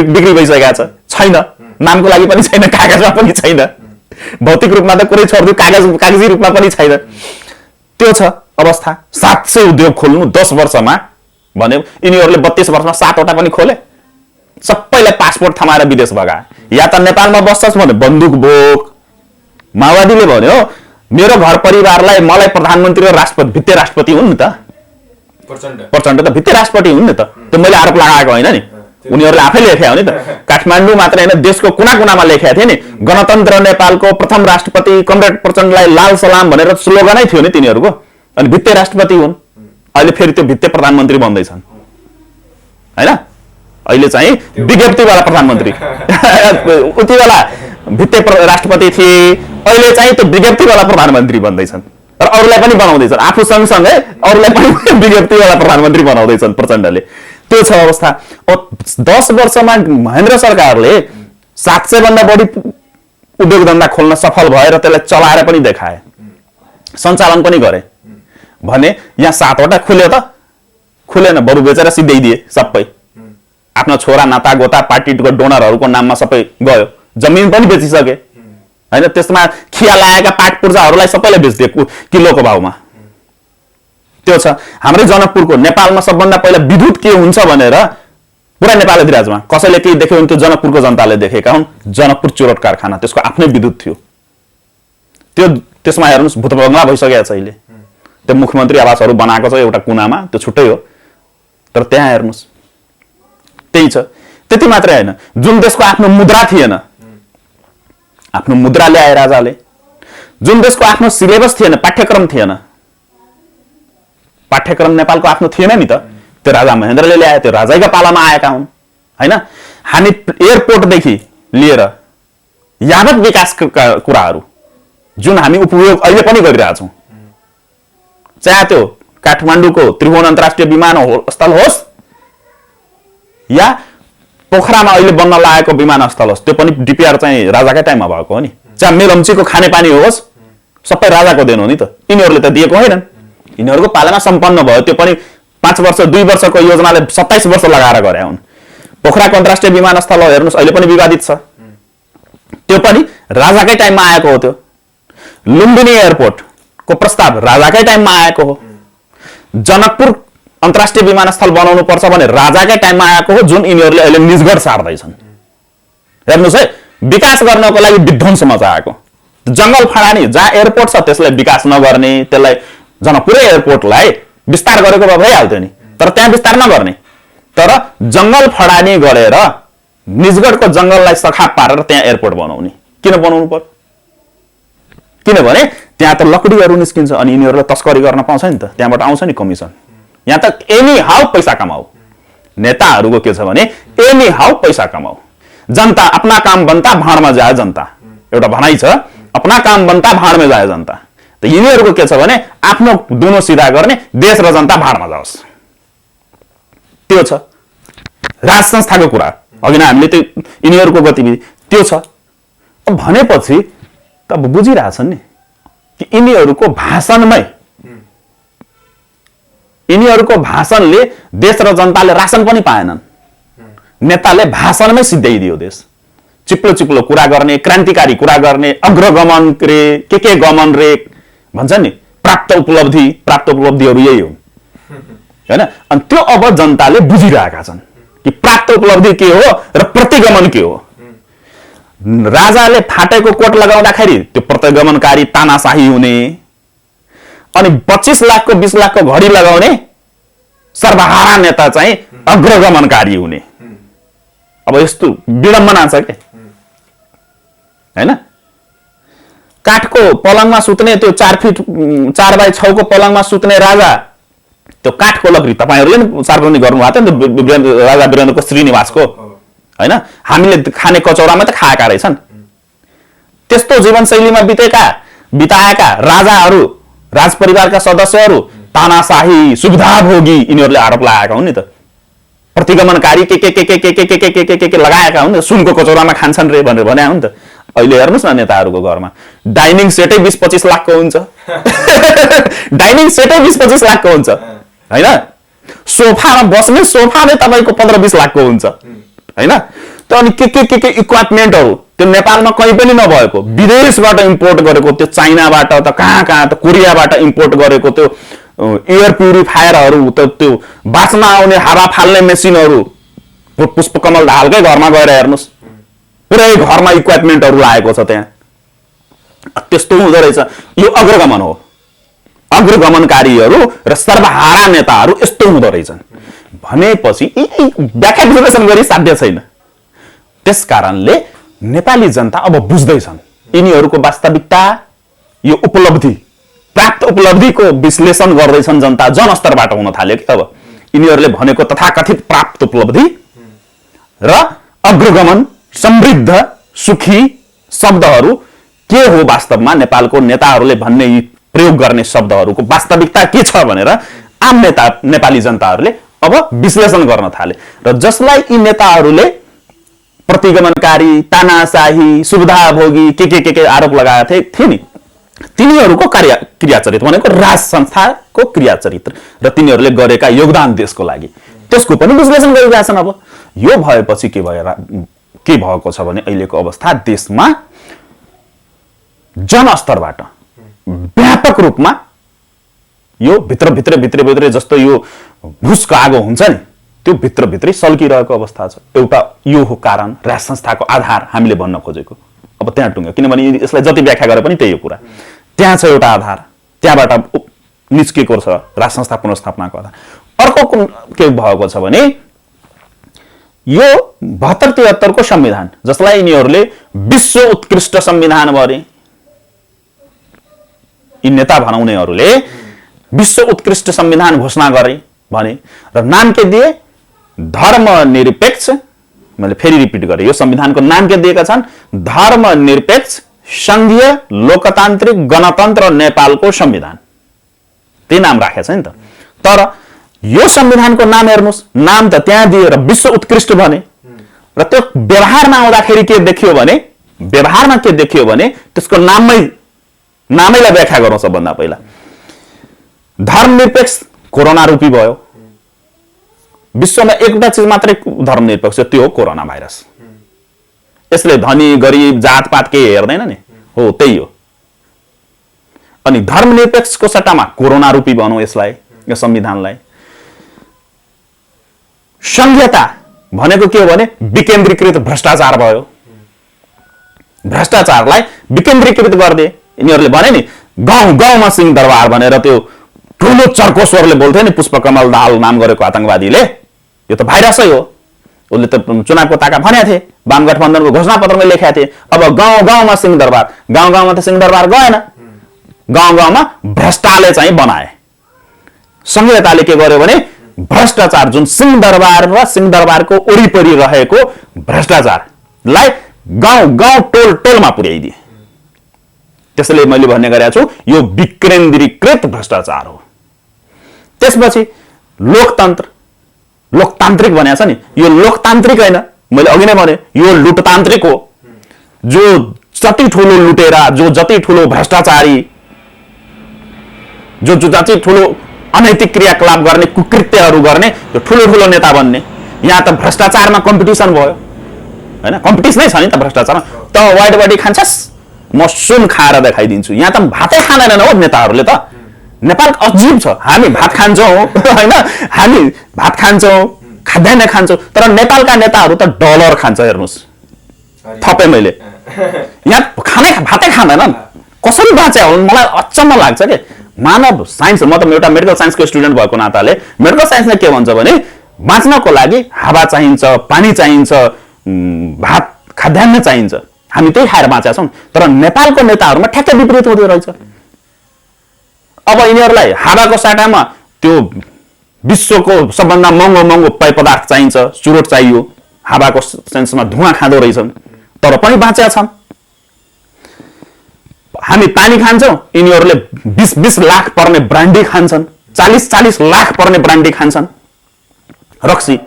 बिक्री भइसकेको छ। छैन, नामको लागि पनि छैन, कागजमा पनि छैन, भौतिक रूपमा त कुनै छोड्दियो, कागजी रूपमा पनि छैन। त्यो छ अवस्था। 700 उद्योग खोल्नु 10 वर्षमा भने यिनीहरूले 32 वर्षमा 7 वटा पनि खोले। सबैलाई पासपोर्ट थमाएर विदेश भगाए। या त नेपालमा बस्छस् भने बन्दुक बोक। माओवादीले भन्यो मेरो घर परिवारलाई, मलाई प्रधानमन्त्री र राष्ट्रपति, भित्ते राष्ट्रपति हुन् नि त, प्रचण्ड त भित्ते राष्ट्रपति हुन् नि त। त्यो मैले आरोप लगाएको होइन नि, उनीहरूले आफै लेखे हो नि त। काठमाडौँ मात्र होइन, देशको कुना कुनामा लेखेका थिए नि, गणतन्त्र नेपालको प्रथम राष्ट्रपति कमरेड प्रचण्डलाई लाल सलाम भनेर स्लोगनै थियो नि तिनीहरूको। अनि भित्ते राष्ट्रपति हुन्, अहिले फेरि त्यो भित्ते प्रधानमन्त्री बन्दैछन् हैन। अहिले चाहिँ विज्ञप्तिवाला प्रधानमन्त्री, उति बेला भित्ते राष्ट्रपति थिए, अहिले चाहिँ त्यो विज्ञप्तिवाला प्रधानमन्त्री बन्दैछन् र अरूलाई पनि बनाउँदैछन्, आफू सँगसँगै अरूलाई पनि विज्ञप्तिवाला प्रधानमन्त्री बनाउँदैछन् प्रचण्डले। त्यो छ अवस्था। 10 वर्षमा महेन्द्र सरकारले 700 भन्दा बढी उद्योग धन्दा खोल्न सफल भएर त्यसलाई चलाएर पनि देखाए, सञ्चालन पनि गरे भने यहाँ 7 वटा खुल्यो त? खुलेन, बरु बेचेर सिधै दिए सबै। आफ्नो छोरा नाता गोता पार्टीको डोनरहरूको नाममा सबै गयो, जमिन पनि बेचिसके हैन। त्यसमा खिया लागेका पाट पूर्जाहरूलाई सबैले बेचिदिए किलोको भावमा। त्यो छ। हाम्रै जनकपुरको, नेपालमा सबभन्दा पहिला विद्युत के हुन्छ भनेर पुरा नेपाल अधिराजमा कसैले केही देख्यो भने त्यो जनकपुरको जनताले देखेका हुन्। जनकपुर चुरोट कारखाना त्यसको आफ्नै विद्युत थियो, त्यसमा हेर्नुहोस् भूत बङ्गला भइसकेको छ अहिले। त्यो मुख्यमन्त्री आवासहरू बनाएको छ एउटा कुनामा, त्यो छुट्टै हो, तर त्यहाँ हेर्नुहोस् त्यही छ। त्यति मात्रै होइन, जुन देशको आफ्नो मुद्रा थिएन, आफ्नो मुद्रा ल्याए राजाले, जुन देशको आफ्नो सिलेबस थिएन, पाठ्यक्रम थिएन, पाठ्यक्रम नेपालको आफ्नो थिएन नि त, त्यो राजा महेन्द्रले ल्याए, त्यो राजैका पालामा आएका हुन् हैन। हामी एयरपोर्टदेखि लिएर यावत विकासका कुराहरू जुन हामी उपयोग अहिले पनि गरिरहेछौँ, चाहे त्यो काठमाडौँको त्रिभुवन अन्तर्राष्ट्रिय विमानस्थल होस् या पोखरामा अहिले बन्न लागेको विमानस्थल होस्, त्यो पनि डिपिआर चाहिँ राजाकै टाइममा भएको हो नि। चाहे मेलम्चीको खानेपानी होस्, सबै राजाको देन हो नि त, यिनीहरूले त दिएको होइनन्, यिनीहरूको पालामा सम्पन्न भयो। त्यो पनि 5 वर्ष 2 वर्षको योजनाले 27 वर्ष लगाएर गरे हुन्। पोखराको अन्तर्राष्ट्रिय विमानस्थल हेर्नुहोस् अहिले पनि विवादित छ, त्यो पनि राजाकै टाइममा आएको हो। त्यो लुम्बिनी एयरपोर्टको प्रस्ताव राजाकै टाइममा आएको हो। जनकपुर अन्तर्राष्ट्रिय विमानस्थल बनाउनु पर्छ भने राजाकै टाइममा आएको हो, जुन यिनीहरूले अहिले निजगढ सार्दैछन्। हेर्नुहोस् है, विकास गर्नको लागि विध्वंस मचाएको जंगल फडानी, जहाँ एयरपोर्ट छ त्यसलाई विकास नगर्ने, त्यसलाई जनकपुरै एयरपोर्टलाई विस्तार गरेको भए भइहाल्थ्यो नि, तर त्यहाँ विस्तार नगर्ने, तर जंगल फडानी गरेर निजगढको जंगललाई सखाप पारेर त्यहाँ एयरपोर्ट बनाउने। किन बनाउनु पर्यो? किनभने त्यहाँ त लकडीहरू निस्किन्छ अनि यिनीहरूलाई तस्करी गर्न पाउँछ नि त, त्यहाँबाट आउँछ नि कमिसन। यहाँ त एनी हाउ पैसा कमाऊ। नेताहरूको के छ भने एनी हाउ पैसा कमाऊ। जनता अपना काम बनता भाँड में जाए जनता, एउटा भनाइ छ, अपना काम बनता भाँड में जाए जनता। त यिनीहरूको के छ भने आफ्नो दुनो सिधा गर्ने, देश र जनता भाँडमा जाओस्, त्यो छ राज संस्थाको कुरा। अघि नै हामीले त्यो यिनीहरूको गतिविधि त्यो छ। अब भनेपछि त अब बुझिरहेछन् नि कि यिनीहरूको भाषणमै, यिनीहरूको भाषणले देश र जनताले राशन पनि पाएनन्। नेताले भाषणमै सिद्ध्याइदियो देश। चिप्लो चिप्लो कुरा गर्ने, क्रान्तिकारी कुरा गर्ने, अग्रगमन रे के गमन रे भन्छ नि, प्राप्त उपलब्धिहरू यही हो हैन। अनि त्यो अब जनताले बुझिरहेका छन् कि प्राप्त उपलब्धि के हो र प्रतिगमन के हो। राजाले फाटेको कोट लगाउँदाखेरि त्यो प्रतिगमनकारी तानाशाही हुने, अनि 25 लाखको 20 लाखको घडी लगाउने सर्वहारा नेता चाहिँ अग्रगमनकारी हुने। अब यस्तो विडम्बना छ के हैन। काठको पलङमा सुत्ने, त्यो 4x6 को पलङमा सुत्ने राजा, त्यो काठको लकडी तपाईहरुले नि सार्वजनिक गर्नुभएको थियो नि, राजा वीरेन्द्रको श्रीनिवासको हैन। हामीले खाने कचौरामा त खाएका रहेछन्। त्यस्तो जीवनशैलीमा बिताएका राजाहरू, राजपरिवारका सदस्यहरू तानाशाही, सुविधाभोगी, यिनीहरूले आरोप लगाएका हुन् नि त। प्रतिगमनकारी के लगाएका हुन्, सुनको कचौरामा खान्छन् रे भनेर भने हुन् त। अहिले हेर्नुस् न नेताहरूको घरमा डाइनिङ सेटै 20-25 लाखको हुन्छ। डाइनिङ सेटै 20-25 लाखको हुन्छ हैन। सोफामा बस्ने सोफा नै तपाईको 15-20 लाखको हुन्छ हैन। त अनि के इक्विपमेन्टहरू त्यो नेपालमा कहीँ पनि नभएको, विदेशबाट इम्पोर्ट गरेको, त्यो चाइनाबाट त कहाँ त कोरियाबाट इम्पोर्ट गरेको त्यो एयर प्युरिफायरहरू, त्यो बाँच्न आउने हावा फाल्ने मेसिनहरू पुष्पकमल ढालकै घरमा गएर हेर्नुस्, पुरै घरमा इक्विपमेन्टहरू लागेको छ त्यहाँ। त्यस्तो हुँदो रहेछ। यो अग्रगमन हो। अग्रगमनकारीहरू र सर्वहारा नेताहरू यस्तो हुँदो रहेछन् भनेपछि व्याख्या विश्लेषण गरी साध्य छैन। त्यसकारणले नेपाली जनता अब बुझ्दैछन् यिनीहरूको वास्तविकता, यो उपलब्धि, प्राप्त उपलब्धिको विश्लेषण गर्दैछन् जनता। जनस्तरबाट हुन थाल्यो कि अब यिनीहरूले भनेको तथाकथित प्राप्त उपलब्धि र अग्रगमन, समृद्ध, सुखी शब्दहरू के हो वास्तवमा, नेपालको नेताहरूले भन्ने यी प्रयोग गर्ने शब्दहरूको वास्तविकता के छ भनेर आम नेपाली जनताहरूले अब विश्लेषण गर्न थाले। र जसलाई यी नेताहरूले प्रतिगमनकारी, तानाशाही, सुविधाभोगी के आरोप लगाएका थिए नि, तिनीहरूको क्रियाचरित्र भनेको राज संस्थाको क्रियाचरित्र र तिनीहरूले गरेका योगदान देशको लागि, त्यसको पनि विश्लेषण गरिरहेछन्। अब यो भएपछि के भएको छ भने अहिलेको अवस्था देशमा जनस्तरबाट व्यापक रूपमा यो भित्र जस्तो यो भुसको आगो हुन्छ नि, त्यो भित्रभित्रै सल्किरहेको अवस्था छ। एउटा यो हो कारण, राज संस्थाको आधार हामीले भन्न खोजेको। अब त्यहाँ टुङ्ग्यो, किनभने यसलाई जति व्याख्या गरे पनि त्यही हो कुरा। त्यहाँ छ एउटा आधार, त्यहाँबाट निस्केको छ राज संस्था पुनर्स्थापनाको आधार। अर्को के भएको छ भने यो 72-73 को संविधान, जसलाई यिनीहरूले विश्व उत्कृष्ट संविधान भरे, यी नेता भनाउनेहरूले विश्व उत्कृष्ट संविधान घोषणा गरे भने, र नाम के दिए? धर्मनिरपेक्ष। मैले फेरि रिपिट गरेँ, यो संविधानको नाम के दिएका छन्? धर्मनिरपेक्ष संघीय लोकतान्त्रिक गणतन्त्र नेपालको संविधान। त्यही नाम राखेको छ नि त। तर यो संविधानको नाम हेर्नुहोस्, नाम त त्यहाँ दिएर विश्व उत्कृष्ट भने, र त्यो व्यवहारमा आउँदाखेरि के देखियो भने, व्यवहारमा के देखियो भने त्यसको नामैलाई व्याख्या गरौँ। सबभन्दा पहिला धर्मनिरपेक्ष कोरोना रूपी भयो। विश्वमा एउटा चीज मात्रै धर्मनिरपेक्ष, त्यो हो कोरोना भाइरस। यसले धनी गरिब जातपात के हेर्दैन नि, हो त्यही हो। अनि धर्मनिरपेक्षको सट्टामा कोरोना रूपी भनौँ यसलाई, यो संविधानलाई। संघीयता भनेको के हो भने विकेन्द्रीकृत भ्रष्टाचार भयो। भ्रष्टाचारलाई विकेन्द्रीकृत गर्दे। यिनीहरूले भने नि गाउँ गाउँमा सिंहदरबार भनेर त्यो ठुलो चर्को स्वरले बोल्थे नि पुष्पकमल दाहाल नाम गरेको आतंकवादीले। यो त भाइरसै हो। उसले त चुनावको ताका भनेका थिए, वाम गठबन्धनको घोषणापत्रमा लेखेका थिए। अब गाउँ गाउँमा सिंहदरबार, गाउँ गाउँमा त सिंहदरबार गएन, गाउँ गाउँमा भ्रष्टाले चाहिँ बनाए। संघीयताले के गर्यो भने भ्रष्टाचार, जुन सिंहदरबार र सिंहदरबारको वरिपरि रहेको भ्रष्टाचारलाई गाउँ गाउँ टोल टोलमा पुर्याइदिए। त्यसैले मैले भन्ने गरेको छु यो विकेन्द्रीकृत भ्रष्टाचार हो। त्यसपछि लोकतन्त्र, लोकतान्त्रिक भनेको छ नि, यो लोकतान्त्रिक होइन, मैले अघि नै भने यो लुटतान्त्रिक हो। जो जति ठुलो लुटेरा, जो जति ठुलो भ्रष्टाचारी, जो जति ठुलो अनैतिक क्रियाकलाप गर्ने, कुकृत्यहरू गर्ने, त्यो ठुलो ठुलो नेता बन्ने। यहाँ त भ्रष्टाचारमा कम्पिटिसन भयो हैन, कम्पिटिसनै छ नि त भ्रष्टाचारमा। त वाइड बडी खान्छस्, म सुन खाएर देखाइदिन्छु। यहाँ त भातै खाँदैनन् हो नेताहरूले त। नेपाल अजीब छ। हामी भात खान्छौँ हैन, हामी भात खान्छौँ, खाद्यान्न खान्छौँ, तर नेपालका नेताहरू त डलर खान्छ। हेर्नुहोस्, थपे मैले, यहाँ भातै खाँदैनन्। कसरी बाँचे होला मलाई अचम्म लाग्छ के। मानव साइन्स, म त एउटा मेडिकल साइन्सको स्टुडेन्ट भएको नाताले मेडिकल साइन्सले के भन्छ भने बाँच्नको लागि हावा चाहिन्छ, पानी चाहिन्छ, भात खाद्यान्न चाहिन्छ। हामी त्यही खाएर बाँचेका छौँ। तर नेपालको नेताहरूमा ठ्याक्कै विपरीत हुँदो रहेछ। अब यिनीहरूलाई हावाको साटामा त्यो विश्वको सबभन्दा महँगो महँगो पेय पदार्थ चाहिन्छ, चुरोट चाहियो, हावाको सेन्समा धुवाँ खाँदो रहेछन्, तर पनि बाँचेका छन्। हामी पानी खान्छौँ, यिनीहरूले 20-20 लाख पर्ने ब्रान्डी खान्छन्, 40-40 लाख पर्ने ब्रान्डी खान्छन्। रक्सी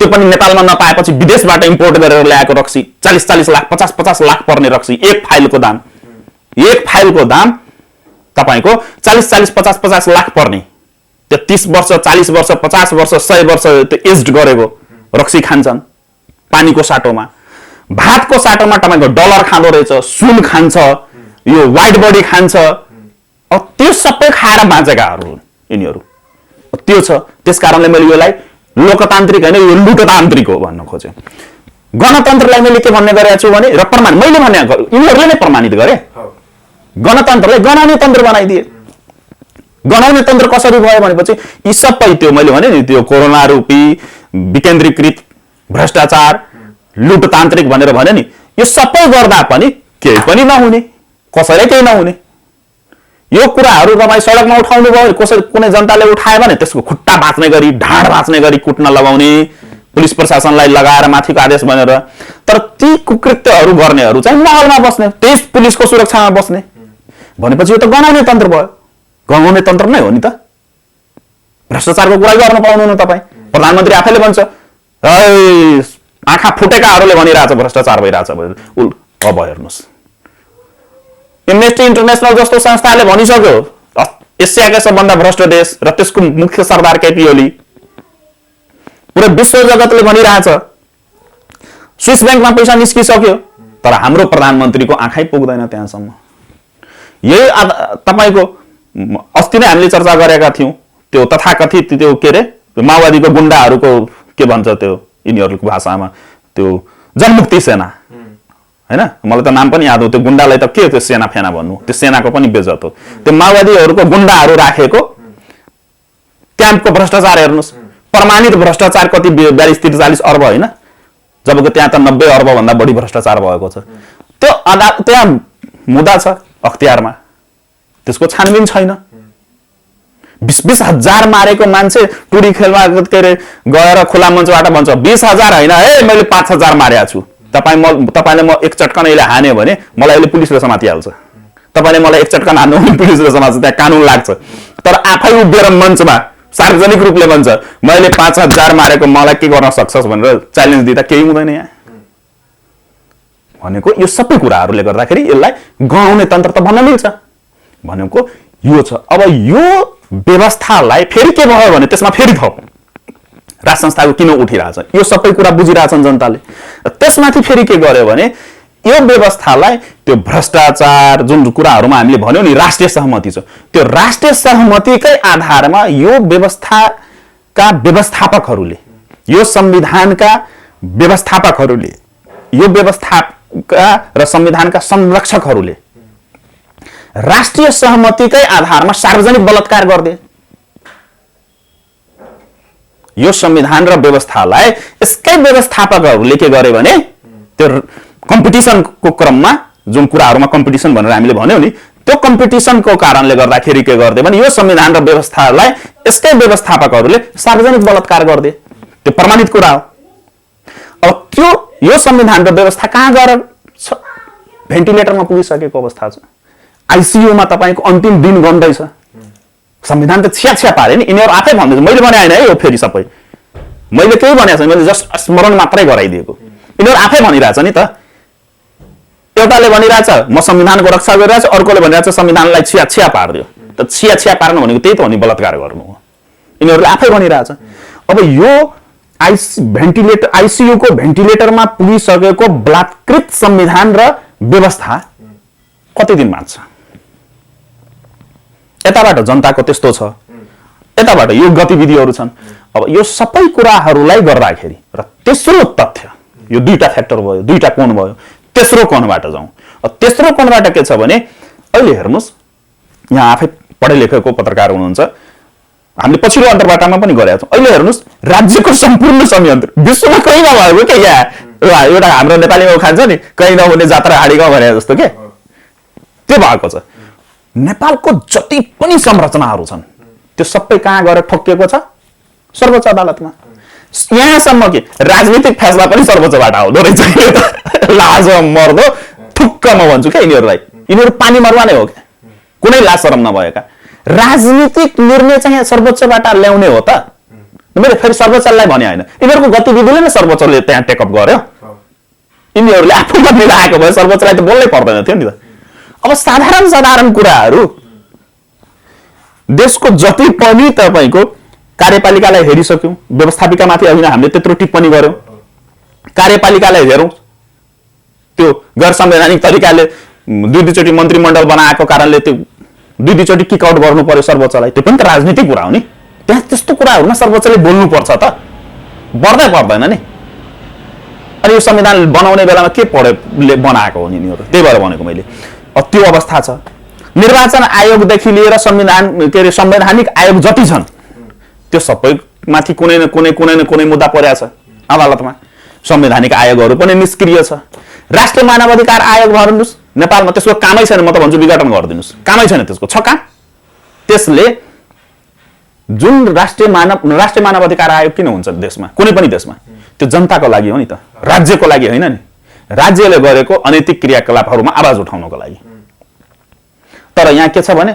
त्यो पनि नेपालमा नपाएपछि विदेशबाट इम्पोर्ट गरेर ल्याएको रक्सी, 40-40 लाख 50-50 लाख पर्ने रक्सी। एक फाइलको दाम तपाईको 40-40 50-50 लाख पर्ने। त्यो 30 वर्ष 40 वर्ष 50 वर्ष 100 वर्ष त्यो एज्ड गरेको रक्सी खान्छन् पानीको साटोमा। भातको साटोमा तपाईको डलर खाँदो रहेछ, सुन खान्छ, यो वाइट बडी खान्छ। अब त्यो सबै खाएर बाँचेकाहरू यिनीहरू त्यो छ। त्यसकारणले मैले यसलाई लोकतान्त्रिक हैन, यो लुटतान्त्रिक हो भन्न खोजे। गणतन्त्रलाई मैले के भन्ने गरेको छु भने, र प्रमाण मैले भने यिनीहरूले नै प्रमाणित गरे। गणतन्त्रलाई गणाउने तन्त्र बनाइदिए। गणाउने तन्त्र कसरी भयो भनेपछि यी सबै त्यो मैले भने नि त्यो कोरोना रूपी विकेन्द्रीकृत भ्रष्टाचार, लुटतान्त्रिक भनेर भने नि, यो सबै गर्दा पनि केही पनि नहुने, कसैलाई केही नहुने। यो कुराहरू तपाईँ सडकमा उठाउनु भयो, कुनै जनताले उठायो भने त्यसको खुट्टा बाँच्ने गरी, ढाड बाँच्ने गरी कुट्न लगाउने, पुलिस प्रशासनलाई लगाएर माथिको आदेश भनेर। तर ती कुकृत्यहरू गर्नेहरू चाहिँ महलमा बस्ने, त्यस पुलिसको सुरक्षामा बस्ने भनेपछि यो त गणाउने तन्त्र भयो। गणाउने तन्त्र नै हो नि त। भ्रष्टाचारको कुरा गर्न पाउनुहुन्न तपाईँ। प्रधानमन्त्री आफैले भन्छ आँखा फुटेकाहरूले भनिरहेछ भ्रष्टाचार भइरहेछ भनेर। अब हेर्नुहोस्, एमनेस्टी इन्टरनेसनल जस्तो संस्थाले भनिसक्यो एसियाकै सबभन्दा भ्रष्ट देश र त्यसको मुख्य सरदार केपी ओली। पुरै विश्व जगतले भनिरहेछ स्विस ब्याङ्कमा पैसा निस्किसक्यो, तर हाम्रो प्रधानमन्त्रीको आँखै पुग्दैन त्यहाँसम्म। यही तपाईको अस्ति नै हामीले चर्चा गरेका थियौँ त्यो तथाकथित त्यो के रे माओवादीको गुण्डाहरूको के भन्छ त्यो यिनीहरूको भाषामा त्यो जनमुक्ति सेना हैन, मलाई त नाम पनि याद हो, त्यो गुण्डालाई त के त्यो सेना फेना भन्नु, त्यो सेनाको पनि बेजत हो। त्यो माओवादीहरूको गुण्डाहरू राखेको क्याम्पको भ्रष्टाचार हेर्नुहोस्, प्रमाणित भ्रष्टाचार कति 42-43 अर्ब होइन, जबको त्यहाँ त 90 अर्ब भन्दा बढी भ्रष्टाचार भएको छ। त्यो त्यहाँ मुद्दा छ अख्तियारमा, त्यसको छानबिन छैन। 20-20 हजार मारेको मान्छे टुडी खेलमा के अरे गएर खुला मञ्चबाट भन्छ 20,000 होइन है, मैले 5,000 मारेको छु, तपाईँले म एक चटकन यसले हान्यो भने मलाई यसले पुलिसले समातिहाल्छ, तपाईँले मलाई एक चटकन हान्नु भने पुलिसले समात्छ, त्यहाँ कानुन लाग्छ। तर आफै उभिएर मञ्चमा सार्वजनिक रूपले भन्छ मैले 5,000 मारेको, मलाई के गर्न सक्छस् भनेर च्यालेन्ज दिँदा केही हुँदैन यहाँ भनेको। यो सबै कुराहरूले गर्दाखेरि यसलाई गराउने तन्त्र त भन्न मिल्छ भनेको यो छ। अब यो व्यवस्थालाई फेरि के भयो भने त्यसमा फेरि थप राज संस्थाको किन उठिरहेछ, यो सबै कुरा बुझिरहेछन् जनताले। त्यसमाथि फेरि के गर्यो भने यो व्यवस्थालाई त्यो भ्रष्टाचार जुन कुराहरूमा हामीले भन्यौँ नि राष्ट्रिय सहमति छ, त्यो राष्ट्रिय सहमतिकै आधारमा यो व्यवस्थाका व्यवस्थापकहरूले, यो संविधानका व्यवस्थापकहरूले, यो व्यवस्थाका र संविधानका संरक्षकहरूले राष्ट्रिय सहमतिकै आधारमा सार्वजनिक बलात्कार गर्दे। यो संविधान र व्यवस्थालाई यसकै व्यवस्थापकहरूले के गरे भने त्यो कम्पिटिसनको क्रममा जुन कुराहरूमा कम्पिटिसन भनेर हामीले भन्यौँ नि, त्यो कम्पिटिसनको कारणले गर्दाखेरि के गर्दे भने यो संविधान र व्यवस्थालाई यसकै व्यवस्थापकहरूले सार्वजनिक बलात्कार गर्दे। त्यो प्रमाणित कुरा हो। अब त्यो यो संविधान र व्यवस्था कहाँ गएर भेन्टिलेटरमा पुगिसकेको अवस्था छ, आइसियुमा तपाईँको अन्तिम दिन गन्दैछ। संविधान त छ्या पारे नि, यिनीहरू आफै भन्दैछ, मैले भने होइन है यो, फेरि सबै मैले केही भनेको छैन, मैले जस्ट स्मरण मात्रै गराइदिएको। यिनीहरू आफै भनिरहेछ नि त, एउटाले भनिरहेछ म संविधानको रक्षा गरिरहेछ, अर्कोले भनिरहेछ संविधानलाई छ्या पारिदियो। त छ्या पार्नु भनेको त्यही त हो नि, बलात्कार गर्नु हो। यिनीहरूले आफै भनिरहेछ। अब यो आइसियुको भेन्टिलेटरमा पुगिसकेको बलात्कृत संविधान र व्यवस्था कति दिन बाँच्छ? यताबाट जनताको त्यस्तो छ, यताबाट यो गतिविधिहरू छन्। अब यो सबै कुराहरूलाई गर्दाखेरि र तेस्रो तथ्य, यो दुईटा फ्याक्टर भयो, दुईटा कोण भयो, तेस्रो कोणबाट जाउँ। तेस्रो कोणबाट के छ भने अहिले हेर्नुहोस्, यहाँ आफै पढे लेखेको पत्रकार हुनुहुन्छ, हामीले पछिल्लो अन्तर्वार्तामा पनि गरेका छौँ। अहिले हेर्नुहोस्, राज्यको सम्पूर्ण संयन्त्र विश्वमा कहीँ नभएको के, यहाँ एउटा हाम्रो नेपालीमा उखान्छ नि, कहीँ नहुने जात्रा हाडी गाउँ भने जस्तो के, त्यो भएको छ। नेपालको जति पनि संरचनाहरू छन् त्यो सबै कहाँ गएर ठोकिएको छ? सर्वोच्च अदालतमा। यहाँसम्म कि राजनीतिक फैसला पनि सर्वोच्चबाट आउँदो रहेछ। लाज मर्दो, थुक्क म भन्छु क्या यिनीहरूलाई, यिनीहरू पानी मरुवा नै हो क्या, कुनै लाज शरम नभएका। राजनीतिक निर्णय चाहिँ सर्वोच्चबाट ल्याउने हो त, मैले फेरि सर्वोच्चलाई भने होइन, यिनीहरूको गतिविधिले नै सर्वोच्चले त्यहाँ टेकअप गर्यो। यिनीहरूले आफूमा मिलाएको भए सर्वोच्चलाई त बोल्नै पर्दैन थियो नि त। अब साधारण कुराहरू देशको जति पनि तपाईको कार्यपालिकालाई हेरिसक्यौं, व्यवस्थापिकामाथि अघि हामीले त्यत्रो टिप्पणी गर्यौं, कार्यपालिकालाई हेरौं, त्यो गैर संवैधानिक तरिकाले दुई-दुईचोटि मन्त्रीमण्डल बनाएको कारणले त्यो दुई-दुईचोटि किक आउट गर्नु पर्यो सर्वोच्चलाई, त्यो पनि त राजनीतिक कुरा हो नि। त्यहाँ त्यस्तो कुराहरूमा सर्वोच्चले बोल्नु पर्छ त, पर्दै पर्दैन नि। अनि यो संविधान बनाउने बेलामा के बनाएको हो नि यिनीहरू, त्यही भएर भनेको मैले। त्यो अवस्था छ। निर्वाचन आयोगदेखि लिएर संविधान के अरे संवैधानिक आयोग जति छन् त्यो सबैमाथि कुनै न कुनै मुद्दा परेको छ अदालतमा। संवैधानिक आयोगहरू पनि निष्क्रिय छ। राष्ट्रिय मानवाधिकार आयोग भन्नुस् नेपालमा त्यसको कामै छैन, म त भन्छु विघटन गरिदिनुस्, कामै छैन त्यसको, छ कहाँ? त्यसले जुन राष्ट्रिय मानवाधिकार आयोग किन हुन्छ देशमा, कुनै पनि देशमा? त्यो जनताको लागि हो नि त, राज्यको लागि होइन नि। राज्यले गरेको अनैतिक क्रियाकलापहरूमा आवाज उठाउनको लागि। तर यहाँ के छ भने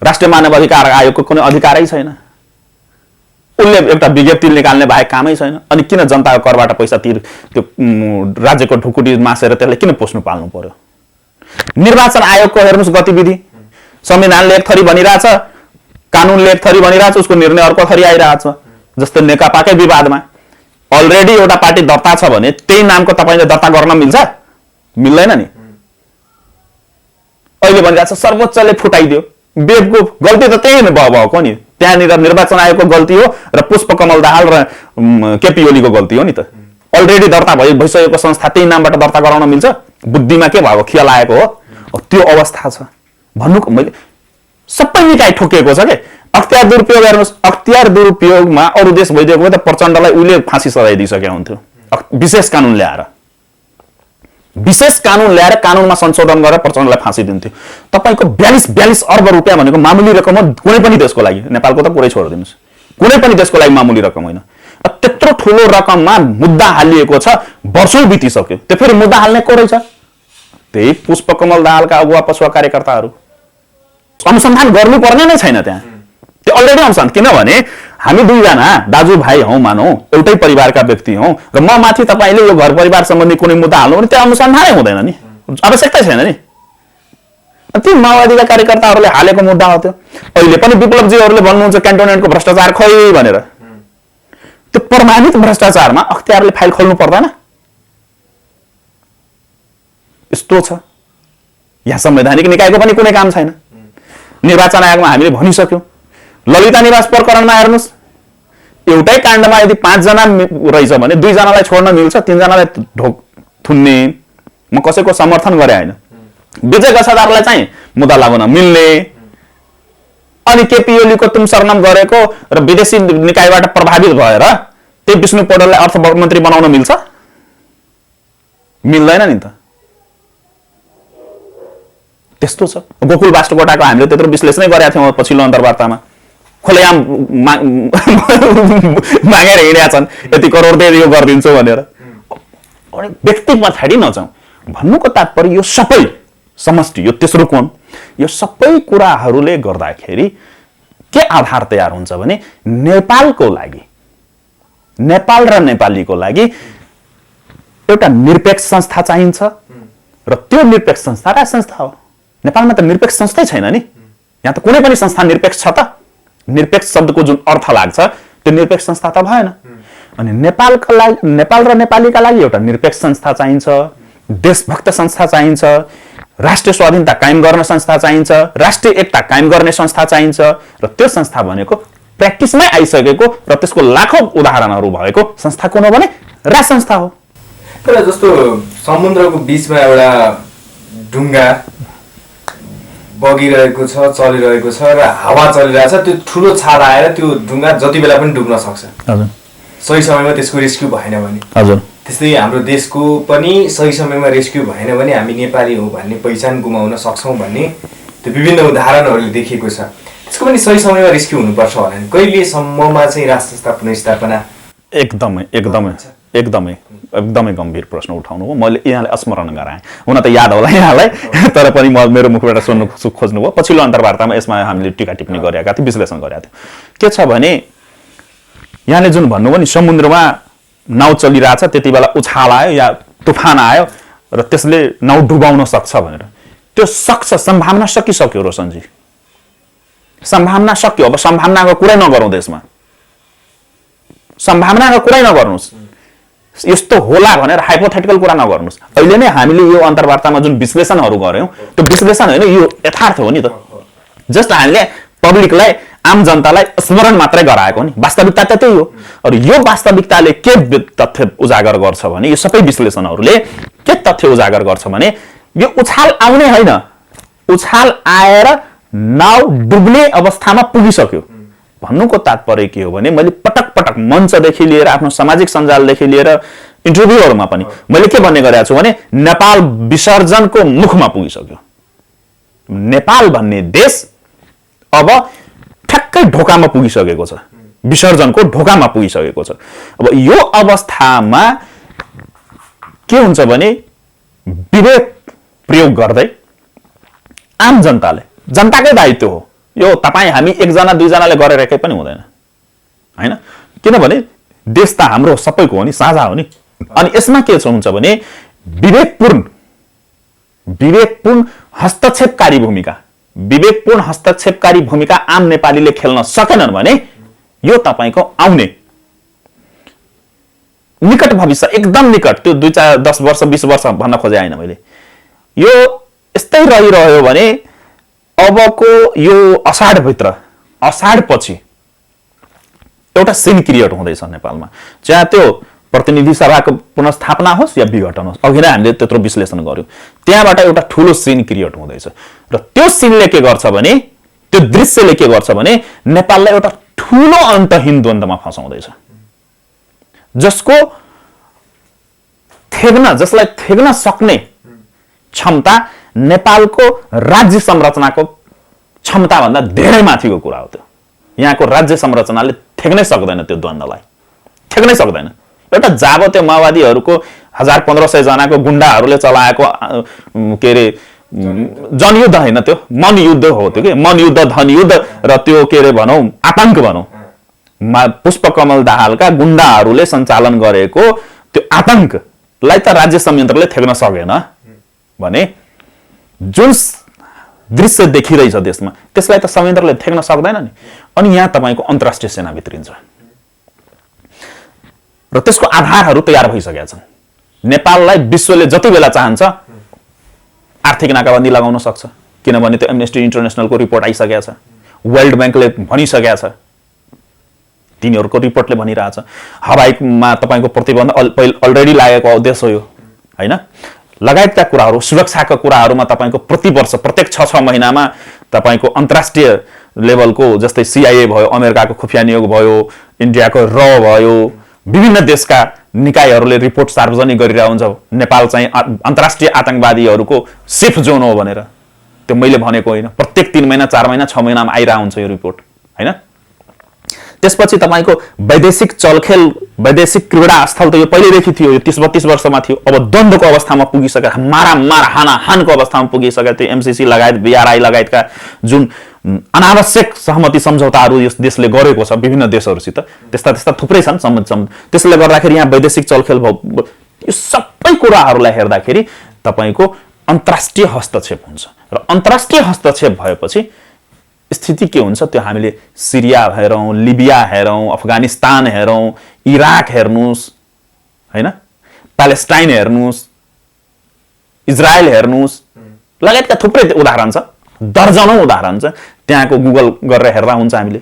राष्ट्रिय मानवाधिकार आयोगको कुनै अधिकारै छैन, उसले एउटा विज्ञप्ति निकाल्ने बाहेक कामै छैन। अनि किन जनताको करबाट पैसा त्यो राज्यको ढुकुटी मासेर त्यसलाई किन पोस्नु पाल्नु पर्यो? निर्वाचन आयोगको हेर्नुस् गतिविधि, संविधानले एक थरी भनिरहेछ, कानुनले एक थरी भनिरहेछ, उसको निर्णय अर्को थरी आइरहेछ। जस्तै नेकपाकै विवादमा अलरेडी एउटा पार्टी दर्ता छ भने त्यही नामको तपाईले दर्ता गर्न मिल्छ? मिल्दैन नि। अहिले भनिरहेछ सर्वोच्चले फुटाइदियो, बेबको गल्ती त त्यही भएको नि, त्यहाँनिर निर्वाचन आयोगको गल्ती हो र पुष्पकमल दाहाल र केपी ओलीको गल्ती हो नि त। अलरेडी दर्ता भइसकेको संस्था त्यही नामबाट दर्ता गराउन मिल्छ? बुद्धिमा के भएको खियाल आएको हो? त्यो अवस्था छ। भन्नुको मैले सबै निकाय ठोकिएको छ के। अख्तियार दुरुपयोग हेर्नुहोस्, अख्तियार दुरुपयोगमा अरू देश भइदिएको भए त प्रचण्डलाई उहिले फाँसी सजाय दिइसकेका हुन्थ्यो। विशेष कानुन ल्याएर कानुनमा संशोधन गरेर प्रचण्डलाई फाँसी दिन्थ्यो। तपाईँको 42 अर्ब रुपियाँ भनेको मामुली रकम हो कुनै पनि देशको लागि। नेपालको त पुरै छोडिदिनुहोस्, कुनै पनि देशको लागि मामुली रकम होइन। त्यत्रो ठुलो रकममा मुद्दा हालिएको छ, वर्षौं बितिसक्यो। त्यो फेरि मुद्दा हाल्ने को रहेछ? त्यही पुष्पकमल दाहालका अगुवा पछुवा कार्यकर्ताहरू। अनुसन्धान गर्नुपर्ने नै छैन त्यहाँ, त्यो अलरेडी अनुसन्धान। किनभने हामी दुईजना दाजुभाइ हौँ, मानौ एउटै परिवारका व्यक्ति हौँ र म माथि तपाईँले यो घर परिवार सम्बन्धी कुनै मुद्दा हाल्नु भने त्यो अनुसन्धानै हुँदैन नि, आवश्यकता छैन नि। ती माओवादीका कार्यकर्ताहरूले हालेको मुद्दा हो त्यो। अहिले पनि विप्लवजीहरूले भन्नुहुन्छ क्यान्टोनमेन्टको भ्रष्टाचार खै भनेर। त्यो प्रमाणित भ्रष्टाचारमा अख्तियारले फाइल खोल्नु पर्दैन? यस्तो छ। यहाँ संवैधानिक निकायको पनि कुनै काम छैन। निर्वाचन आयोगमा हामीले भनिसक्यौं। ललिता निवास प्रकरणमा हेर्नुहोस्, एउटै काण्डमा यदि 5 जना रहेछ भने 2 जनालाई छोड्न मिल्छ, 3 जनालाई थुन्ने। म कसैको समर्थन गरे होइन। विजय गसादारलाई चाहिँ मुद्दा लाग्न मिल्ने, अनि केपी ओलीको तुम सरनाम गरेको र विदेशी निकायबाट प्रभावित भएर त्यही विष्णु पौडेललाई अर्थमन्त्री बनाउन मिल्छ? मिल्दैन नि त। त्यस्तो छ। गोकुल बास्टकोटाको हामीले त्यत्रो विश्लेषणै गरेका थियौँ पछिल्लो अन्तर्वार्तामा। खुलेआम मागेर हिँडेका छन्, यति करोड दे यो गरिदिन्छु भनेर। व्यक्ति पछाडि नजाउँ। भन्नुको तात्पर्य यो सबै समष्टि, यो तेस्रो कोण, यो सबै कुराहरूले गर्दाखेरि के आधार तयार हुन्छ भने नेपालको लागि, नेपाल र नेपालीको लागि एउटा निरपेक्ष संस्था चाहिन्छ र त्यो निरपेक्ष संस्था राज संस्था हो। नेपालमा त निरपेक्ष संस्थै छैन नि। यहाँ त कुनै पनि संस्था निरपेक्ष छ त? निरपेक्ष शब्दको जुन अर्थ लाग्छ त्यो निरपेक्ष संस्था त भएन। अनि नेपालका लागि, नेपाल र नेपालीका लागि एउटा निरपेक्ष संस्था चाहिन्छ, देशभक्त संस्था चाहिन्छ, राष्ट्रिय स्वाधीनता कायम गर्न संस्था चाहिन्छ, राष्ट्रिय एकता कायम गर्ने संस्था चाहिन्छ। र त्यो संस्था भनेको प्र्याक्टिसमै आइसकेको र त्यसको लाखौं उदाहरणहरू भएको संस्था कुन हो भने राज संस्था हो। तर जस्तो समुद्रको बीचमा एउटा ढुङ्गा बगिरहेको छ, चलिरहेको छ र हावा चलिरहेछ, त्यो ठुलो छाल आएर त्यो ढुङ्गा जति बेला पनि डुब्न सक्छ। हजुर। सही समयमा त्यसको रेस्क्यु भएन भने। हजुर। त्यस्तै हाम्रो देशको पनि सही समयमा रेस्क्यु भएन भने हामी नेपाली हौँ भन्ने पहिचान गुमाउन सक्छौँ भन्ने त्यो विभिन्न उदाहरणहरूले देखिएको छ। त्यसको पनि सही समयमा रेस्क्यु हुनुपर्छ होला नि। कहिलेसम्ममा चाहिँ राज संस्था पुनर्स्थापना? एकदमै गम्भीर प्रश्न उठाउनु हो। मैले यहाँलाई स्मरण गराएँ, हुन त याद होला यहाँलाई, तर पनि मेरो मुखबाट सुन्नु खोज्नु भयो। पछिल्लो अन्तर्वार्तामा यसमा हामीले टिका टिप्पणी गरेका थियौँ, विश्लेषण गरेका थियौँ। के छ भने यहाँले जुन भन्नुभयो नि समुद्रमा नाउ चलिरहेछ, त्यति बेला उछाल आयो या तुफान आयो र त्यसले नाउ डुबाउन सक्छ भनेर, त्यो सक्छ, सम्भावना सकिसक्यो रोशनजी, सम्भावना सक्यो। अब सम्भावनाको कुरै नगरौँ, देशमा सम्भावनाको कुरै नगर्नुहोस्, यस्तो होला भनेर हाइपोथेटिकल कुरा नगर्नुहोस्। अहिले नै हामीले यो अन्तर्वार्तामा जुन विश्लेषणहरू गर्यौं त्यो विश्लेषण होइन, यो यथार्थ हो नि त। जस्ट हामीले पब्लिकलाई, आम जनतालाई स्मरण मात्रै गराएको नि, वास्तविकता त त्यही हो। र यो वास्तविकताले के तथ्य उजागर गर्छ भने, यो सबै विश्लेषणहरूले के तथ्य उजागर गर्छ भने यो उछाल आउने होइन, उछाल आएर नाउ डुब्ने अवस्थामा पुगिसक्यो। भन्नुको तात्पर्य के हो भने मैले पटक पटक मञ्चदेखि लिएर आफ्नो सामाजिक सञ्जालदेखि लिएर इन्टरभ्यूहरूमा पनि मैले के भन्ने गरेको छु भने नेपाल विसर्जनको मुखमा पुगिसक्यो। नेपाल भन्ने देश अब ठ्याक्कै ढोकामा पुगिसकेको छ, विसर्जनको ढोकामा पुगिसकेको छ। अब यो अवस्थामा के हुन्छ भने विवेक प्रयोग गर्दै आम जनताले, जनताकै दायित्व हो यो, तपाईँ हामी एकजना दुईजनाले गरेर केही पनि हुँदैन हैन, किनभने देश त हाम्रो सबैको हो नि, साझा हो नि। अनि यसमा के हुन्छ भने विवेकपूर्ण हस्तक्षेपकारी भूमिका आम नेपालीले खेल्न सकेनन् भने यो तपाईको आउने निकट भविष्य, एकदम निकट, त्यो 10 वर्ष 20 वर्ष भन्न खोजे हैन मैले, यो यस्तै रहिरह्यो भने अबको यो अषाढ पछि एउटा सिन क्रिएट हुँदैछ नेपालमा, चाहे त्यो प्रतिनिधि सभाको पुनर्स्थापना होस् या विघटन होस्। अघि नै हामीले त्यत्रो विश्लेषण गर्यौँ, त्यहाँबाट एउटा ठुलो सिन क्रिएट हुँदैछ र त्यो सिनले के गर्छ भने, त्यो दृश्यले के गर्छ भने नेपाललाई एउटा ठुलो अन्तहीन द्वन्द्वमा फसाउँदैछ, जसलाई थेग्न सक्ने क्षमता नेपालको राज्य संरचनाको क्षमताभन्दा धेरै माथिको कुरा हो। त्यो यहाँको राज्य संरचनाले थेग्नै सक्दैन, त्यो द्वन्द्वलाई थेग्नै सक्दैन। एउटा जाबते माओवादीहरूको 1500 जनाको गुण्डाहरूले चलाएको के अरे जनयुद्ध होइन, त्यो मनयुद्ध हो। त्यो के मनयुद्ध, धनयुद्ध र त्यो के अरे भनौँ आतंक भनौँ, पुष्पकमल दाहालका गुण्डाहरूले सञ्चालन गरेको त्यो आतंकलाई त राज्य संयन्त्रले थेग्न सकेन भने जुन दृश्य देखिरहेछ देशमा, त्यसलाई त संयन्त्रले थेग्न सक्दैन नि। अनि यहाँ तपाईँको अन्तर्राष्ट्रिय सेना भित्रिन्छ र त्यसको आधारहरू तयार भइसकेका छन्। नेपाललाई विश्वले जति बेला चाहन्छ आर्थिक नाकाबन्दी लगाउन सक्छ, किनभने त्यो एमनेस्टी इन्टरनेसनलको रिपोर्ट आइसकेको छ, वर्ल्ड ब्याङ्कले भनिसकेको छ, तिनीहरूको रिपोर्टले भनिरहेछ। हवाईमा तपाईँको प्रतिबन्ध अलरेडी लागेको देश हो यो होइन, लगायतका कुराहरू, सुरक्षाका कुराहरूमा तपाईँको प्रति वर्ष प्रत्येक 6 महिनामा तपाईँको अन्तर्राष्ट्रिय लेभलको जस्तै CIA भयो, अमेरिकाको खुफिया नियोग भयो, इन्डियाको र भयो, विभिन्न देशका निकायहरूले रिपोर्ट सार्वजनिक गरिरहेको हुन्छ। नेपाल चाहिँ अन्तर्राष्ट्रिय आतंकवादीहरूको सेफ जोन हो भनेर। त्यो मैले भनेको होइन, प्रत्येक 3 महिना 4 महिना 6 महिनामा आइरहेको हुन्छ यो रिपोर्ट होइन। त्यसपछि तपाईँको वैदेशिक चलखेल, वैदेशिक क्रीडा स्थल त यो पहिलेदेखि थियो, यो 30-32 वर्षमा थियो। अब द्वन्द्वको अवस्थामा पुगिसक्यो, मारामार हानाहानको अवस्थामा पुगिसक्यो। त्यो MCC लगायत BRI लगायतका जुन अनावश्यक सहमति सम्झौताहरू यस देशले गरेको छ विभिन्न देशहरूसित, त्यस्ता थुप्रै छन् सम्बन्ध। त्यसले गर्दाखेरि यहाँ वैदेशिक चलखेल भयो, यो सबै कुराहरूलाई हेर्दाखेरि तपाईँको अन्तर्राष्ट्रिय हस्तक्षेप हुन्छ र अन्तर्राष्ट्रिय हस्तक्षेप भएपछि स्थिति के हुन्छ त्यो हामीले सिरिया हेरौँ, लिबिया हेरौँ, अफगानिस्तान हेरौँ, इराक हेर्नुहोस् होइन, प्यालेस्टाइन हेर्नुहोस्, इजरायल हेर्नुहोस्, लगायतका थुप्रै उदाहरण छ, दर्जनौं उदाहरण छ। त्यहाँको गुगल गरेर हेर्दा हुन्छ हामीले,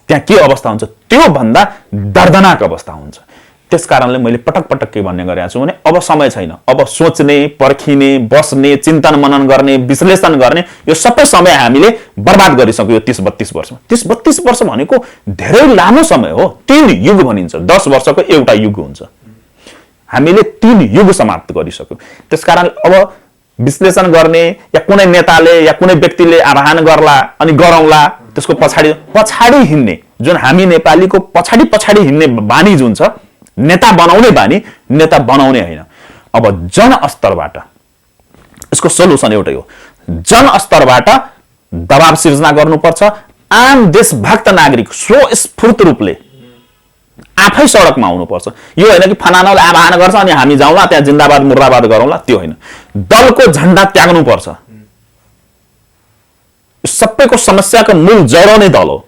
त्यहाँ के अवस्था हुन्छ, त्यो भन्दा दर्दनाक अवस्था हुन्छ। त्यसकारणले मैले पटक पटक के भन्ने गरेको छु भने अब समय छैन, अब सोच्ने, पर्खिने, बस्ने, चिन्तन मनन गर्ने, विश्लेषण गर्ने यो सबै समय हामीले बर्बाद गरिसक्यो। 30-32 वर्षमा 30-32 वर्ष भनेको धेरै लामो समय हो। 3 युग भनिन्छ, 10 वर्षको एउटा युग हुन्छ। हामीले 3 युग समाप्त गरिसक्यौँ। त्यसकारण अब विश्लेषण गर्ने या कुनै नेताले या कुनै व्यक्तिले आह्वान गर्ला अनि गरौँला, त्यसको पछाडि हिँड्ने जुन हामी नेपालीको पछाडि हिँड्ने बानी जुन छ, नेता बनाउने बानी, नेता बनाउने होइन। अब जन स्तरबाट यसको सल्युसन एउटै हो, जन स्तरबाट दबाव सिर्जना गर्नुपर्छ। आम देशभक्त नागरिक स्वस्फूर्त रूपले आफै सडकमा आउनुपर्छ। यो होइन कि फलानाले आह्वान गर्छ अनि हामी जाउँला त्यहाँ जिन्दाबाद मुर्दाबाद गरौँला, त्यो होइन। दलको झण्डा त्याग्नुपर्छ। सबैको समस्याको मूल जरो नै दल हो।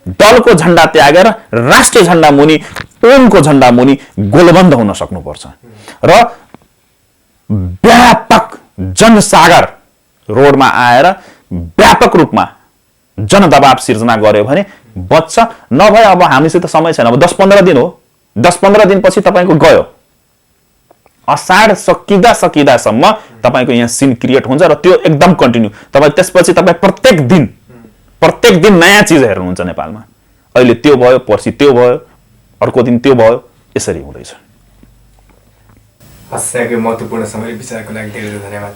दलको झण्डा त्यागेर राष्ट्रिय झण्डा मुनि, ओमको झण्डा मुनि गोलबन्द हुन सक्नुपर्छ र व्यापक जनसागर रोडमा आएर व्यापक रूपमा जनदबाव सिर्जना गर्यो भने बच्छ। नभए अब हामीसित समय छैन, अब 10-15 दिन हो, 10-15 दिनपछि तपाईँको गयो। असाढ सकिदासम्म तपाईँको यहाँ सिन क्रिएट हुन्छ र त्यो एकदम कन्टिन्यू। तपाईँ त्यसपछि तपाईँ प्रत्येक दिन नयाँ चिज हेर्नुहुन्छ नेपालमा। अहिले त्यो भयो, पर्सि त्यो भयो, अर्को दिन त्यो भयो, यसरी हुँदैछ। हस्याको महत्त्वपूर्ण समय विचारको लागि धेरै धन्यवाद।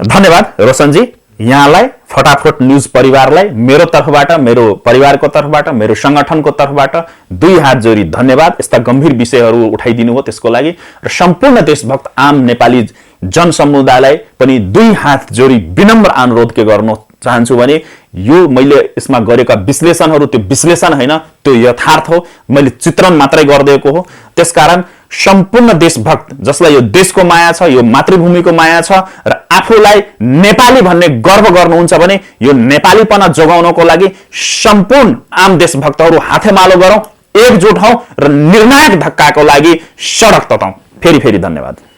धन्यवाद रोशनजी। यहाँलाई फटाफट न्यूज परिवारलाई मेरो तर्फबाट, मेरो परिवारको तर्फबाट, मेरो संगठनको तर्फबाट 2 हात जोडी धन्यवाद। यस्ता गम्भीर विषयहरू उठाइदिनु हो त्यसको लागि र सम्पूर्ण देशभक्त आम नेपाली जनसमुदायलाई पनि 2 हात जोडी विनम्र अनुरोध के गर्न चाहन्छु भने यो मैले यसमा गरेका विश्लेषणहरू त्यो विश्लेषण होइन, त्यो यथार्थ हो। मैले चित्रण मात्रै गरिदिएको हो। त्यसकारण सम्पूर्ण देशभक्त जसलाई यो देशको माया छ, यो मातृभूमिको माया छ र आफूलाई नेपाली भन्ने गर्व गर्नुहुन्छ भने यो नेपालीपना जोगाउनको लागि सम्पूर्ण आम देशभक्तहरू हातेमालो गरौँ, एकजुट हौं र निर्णायक धक्काको लागि सडक तताउँ। फेरि धन्यवाद।